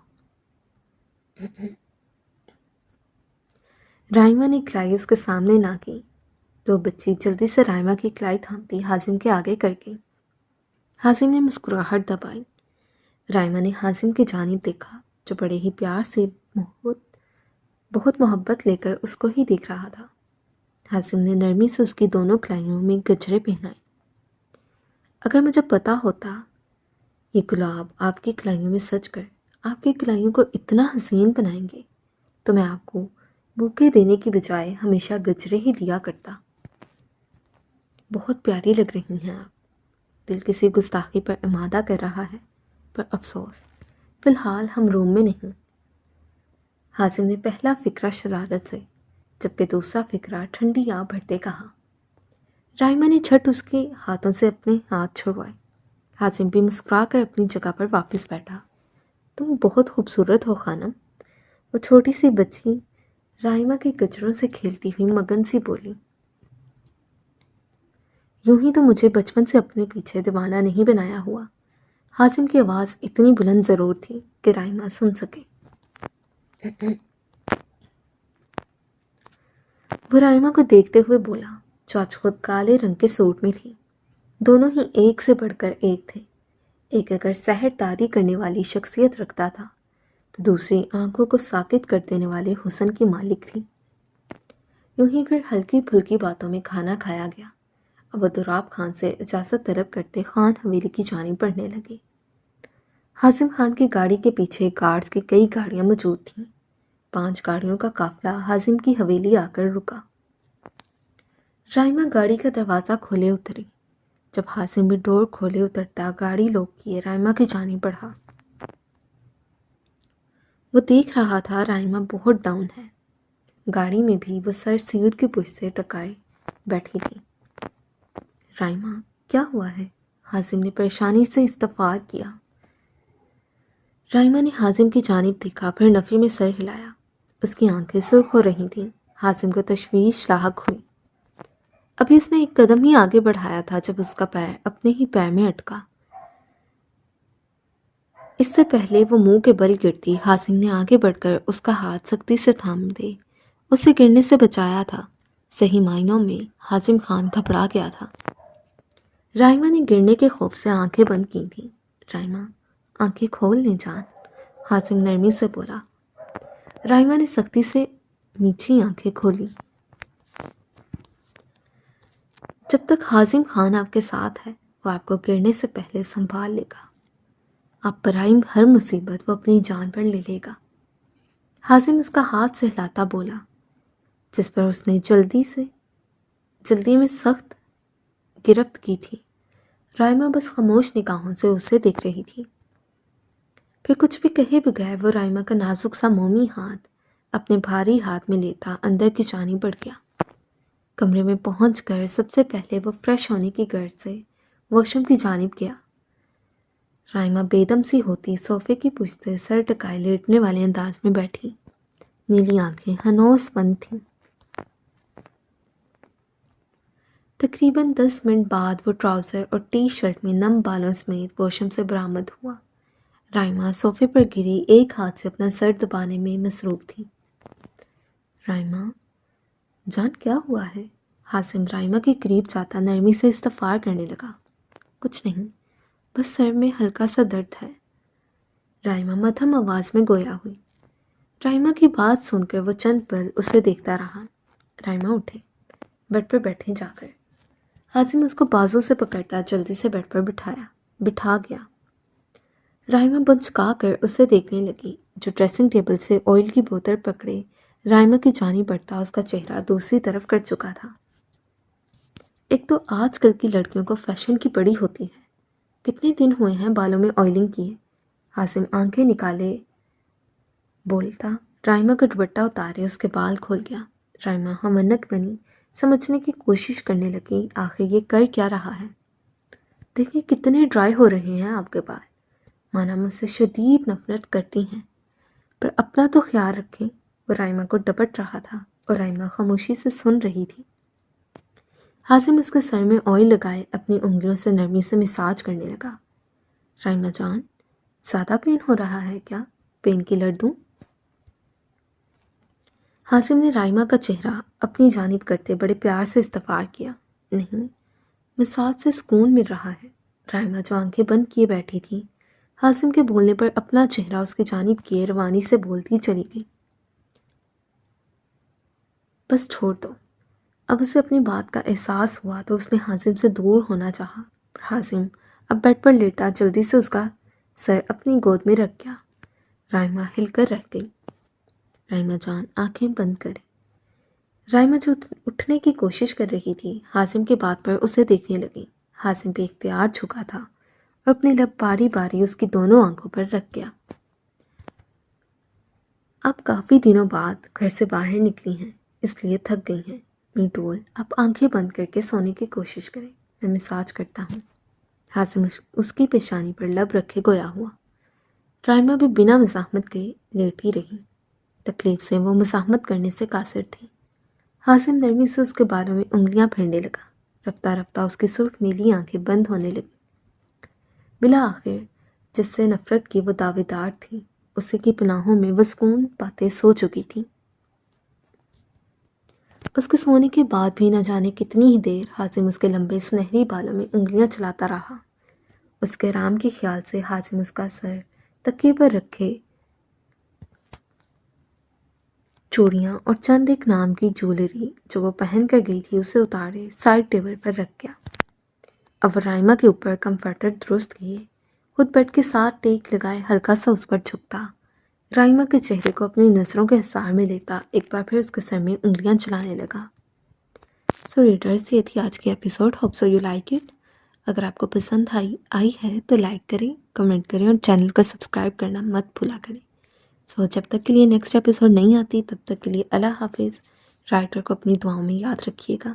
رائمہ نے کلائی اس کے سامنے نہ کی تو بچی جلدی سے رائمہ کی کلائی تھامتی حازم کے آگے کر گئی۔ حازم نے مسکراہٹ دبائی۔ رائمہ نے حازم کی جانب دیکھا جو بڑے ہی پیار سے بہت محبت لے کر اس کو ہی دیکھ رہا تھا۔ حازم نے نرمی سے اس کی دونوں کلائیوں میں گجرے پہنائے۔ اگر مجھے پتا ہوتا یہ گلاب آپ کی کلائیوں میں سج کر آپ کی کلائیوں کو اتنا حسین بنائیں گے تو میں آپ کو بوکے دینے کی بجائے ہمیشہ گجرے ہی دیا کرتا۔ بہت پیاری لگ رہی ہیں آپ۔ دل کسی گستاخی پر امادہ کر رہا ہے، پر افسوس فی الحال ہم روم میں نہیں۔ حازم نے پہلا فکرہ شرارت سے جبکہ دوسرا فکرہ ٹھنڈی آ بھرتے کہا۔ رائمہ نے جھٹ اس کے ہاتھوں سے اپنے ہاتھ چھڑوائے۔ حازم بھی مسکرا کر اپنی جگہ پر واپس بیٹھا۔ تم بہت خوبصورت ہو خانم۔ وہ چھوٹی سی بچی رائمہ کے گجروں سے کھیلتی ہوئی مگن سی بولی۔ یوں ہی تو مجھے بچپن سے اپنے پیچھے دیوانہ نہیں بنایا ہوا۔ حازم کی آواز اتنی بلند ضرور تھی کہ رائمہ سن سکے۔ وہ رائمہ کو دیکھتے ہوئے بولا جو آج خود کالے رنگ کے سوٹ میں تھی۔ دونوں ہی ایک سے بڑھ کر ایک تھے۔ ایک اگر سحر داری کرنے والی شخصیت رکھتا تھا تو دوسری آنکھوں کو ساکت کر دینے والے حسن کی مالک تھی۔ یوں ہی پھر ہلکی پھلکی باتوں میں کھانا کھایا گیا اور وہ دراب خان سے اجازت طلب کرتے خان حویلی کی جانب بڑھنے لگے۔ حازم خان کی گاڑی کے پیچھے گارڈز کی کئی گاڑیاں موجود تھیں۔ 5 گاڑیوں کا قافلہ حازم کی حویلی آ کر رکا۔ رائمہ گاڑی کا دروازہ کھولے اتری۔ جب حازم بھی ڈور کھولے اترتا گاڑی لوک کیے رائمہ کی جانب بڑھا۔ وہ دیکھ رہا تھا رائمہ بہت ڈاؤن ہے۔ گاڑی میں بھی وہ سر سیٹ کی پشت سے ٹکائے بیٹھی تھی۔ رائمہ کیا ہوا ہے؟ حازم نے پریشانی سے استفسار کیا۔ رائمہ نے حازم کی جانب دیکھا پھر نفی میں سر ہلایا۔ اس کی آنکھیں سرخ ہو رہی تھیں۔ حازم کو تشویش لاحق ہوئی۔ ابھی اس نے ایک قدم ہی آگے بڑھایا تھا جب اس کا پیر اپنے ہی پیر میں اٹکا۔ اس سے پہلے وہ منہ کے بل گرتی حازم نے آگے بڑھ کر اس کا ہاتھ سختی سے تھام دے اسے گرنے سے بچایا تھا۔ صحیح معنوں میں حازم خان گھبرا گیا تھا۔ رائمہ نے گرنے کے خوف سے آنکھیں بند کی تھیں۔ رائمہ آنکھیں کھول لیں جان، حازم نرمی سے بولا۔ رائمہ نے سختی سے میچھی آنکھیں کھولی۔ جب تک حازم خان آپ کے ساتھ ہے وہ آپ کو گرنے سے پہلے سنبھال لے گا۔ آپ پر آئی ہر مصیبت وہ اپنی جان پر لے لے گا۔ حازم اس کا ہاتھ سہلاتا بولا جس پر اس نے جلدی میں سخت گرفت کی تھی۔ رائمہ بس خاموش نگاہوں سے اسے دیکھ رہی تھی۔ پھر کچھ بھی کہے بغیر وہ رائمہ کا نازک سا مومی ہاتھ اپنے بھاری ہاتھ میں لیتا اندر کی جانب بڑھ گیا۔ کمرے میں پہنچ کر سب سے پہلے وہ فریش ہونے کی غرض سے واشروم کی جانب گیا۔ رائما بیدم سی ہوتی صوفے کی پشت سے سر ٹکائے لیٹنے والے انداز میں بیٹھی، نیلی آنکھیں ہنوس بند تھیں۔ تقریباً 10 منٹ بعد وہ ٹراؤزر اور ٹی شرٹ میں نم بالوں سمیت واشروم سے برآمد ہوا۔ رائما صوفے پر گری ایک ہاتھ سے اپنا سر دبانے میں مصروف تھی۔ رائما جان کیا ہوا ہے؟ حازم رائما کے قریب جاتا نرمی سے استفسار کرنے لگا۔ کچھ نہیں، بس سر میں ہلکا سا درد ہے، رائما مدھم آواز میں گویا ہوئی۔ رائما کی بات سن کر وہ چند پل اسے دیکھتا رہا۔ رائما اٹھے، بیڈ پر بیٹھے جا کر۔ حازم اس کو بازو سے پکڑتا جلدی سے بیڈ پر بٹھا گیا۔ رائما بچکا کر اسے دیکھنے لگی، جو ڈریسنگ ٹیبل سے آئل کی بوتل پکڑے رائما کی جانب بڑھتا اس کا چہرہ دوسری طرف کر چکا تھا۔ ایک تو آج کل کی لڑکیوں کو فیشن کی پڑی ہوتی ہے۔ کتنے دن ہوئے ہیں بالوں میں آئلنگ کیے؟ حازم آنکھیں نکالے بولتا رائما کا دوپٹہ اتارے اس کے بال کھول گیا۔ رائما ہمنک بنی، سمجھنے کی کوشش کرنے لگی آخر یہ کر کیا رہا ہے۔ دیکھیں کتنے ڈرائی ہو رہے ہیں آپ کے بال، مانا مجھ سے شدید نفرت کرتی ہیں، پر اپنا تو خیال رکھیں۔ وہ رائما کو ڈپٹ رہا تھا اور رائما خاموشی سے سن رہی تھی۔ حازم اس کے سر میں آئل لگائے اپنی انگلیوں سے نرمی سے مساج کرنے لگا۔ رائما جان، زیادہ پین ہو رہا ہے کیا؟ پین کلر دوں؟ حازم نے رائما کا چہرہ اپنی جانب کرتے بڑے پیار سے استفسار کیا۔ نہیں، مساج سے سکون مل رہا ہے۔ رائما جو آنکھیں بند کیے بیٹھی تھی، حازم کے بولنے پر اپنا چہرہ اس کی جانب کیے روانی سے بولتی چلی گئی۔ بس چھوڑ دو۔ اب اسے اپنی بات کا احساس ہوا تو اس نے حازم سے دور ہونا چاہا، پر حازم اب بیڈ پر لیٹا جلدی سے اس کا سر اپنی گود میں رکھ گیا۔ رائما ہل کر رہ گئی۔ رائما جان آنکھیں بند کرے۔ رائما جو اٹھنے کی کوشش کر رہی تھی، حازم کی بات پر اسے دیکھنے لگی۔ حازم بے اختیار جھکا تھا اور اپنی لب باری باری اس کی دونوں آنکھوں پر رکھ گیا۔ اب کافی دنوں بعد گھر سے باہر نکلی ہیں، اس لیے تھک گئی ہیں۔ میٹول اب آنکھیں بند کر کے سونے کی کوشش کریں، میں مساج کرتا ہوں۔ حازم اس کی پیشانی پر لب رکھے گویا ہوا۔ رائما بھی بنا مزاحمت کے لیٹی رہی۔ تکلیف سے وہ مزاحمت کرنے سے قاصر تھی۔ حازم نرمی سے اس کے بالوں میں انگلیاں پھیرنے لگا۔ رفتہ رفتہ اس کی سرخ نیلی آنکھیں بند ہونے لگیں۔ بالآخر جس سے نفرت کی وہ دعوے دار تھی، اسی کی پناہوں میں وہ سکون پاتے سو چکی تھی۔ اس کے سونے کے بعد بھی نہ جانے کتنی ہی دیر حازم اس کے لمبے سنہری بالوں میں انگلیاں چلاتا رہا۔ اس کے آرام کے خیال سے حازم اس کا سر تکیے پر رکھے چوڑیاں اور چند ایک نام کی جویلری جو وہ پہن کر گئی تھی اسے اتارے سائڈ ٹیبل پر رکھ گیا۔ اب رائما کے اوپر کمفرٹر درست کیے، خود بیڈ کے ساتھ ٹیک لگائے ہلکا سا اس پر جھکتا، رائما کے چہرے کو اپنی نظروں کے حصار میں لیتا ایک بار پھر اس کے سر میں انگلیاں چلانے لگا۔ سو ریڈرز، یہ تھی آج کی episode. Hope so you like it. اگر آپ کو پسند آئی ہے تو لائک کریں، کمنٹ کریں اور چینل کو سبسکرائب کرنا مت بھولا کریں۔ سو جب تک کے لیے نیکسٹ ایپیسوڈ نہیں آتی، تب تک کے لیے اللہ حافظ۔ رائٹر کو اپنی دعاؤں میں یاد رکھیے گا۔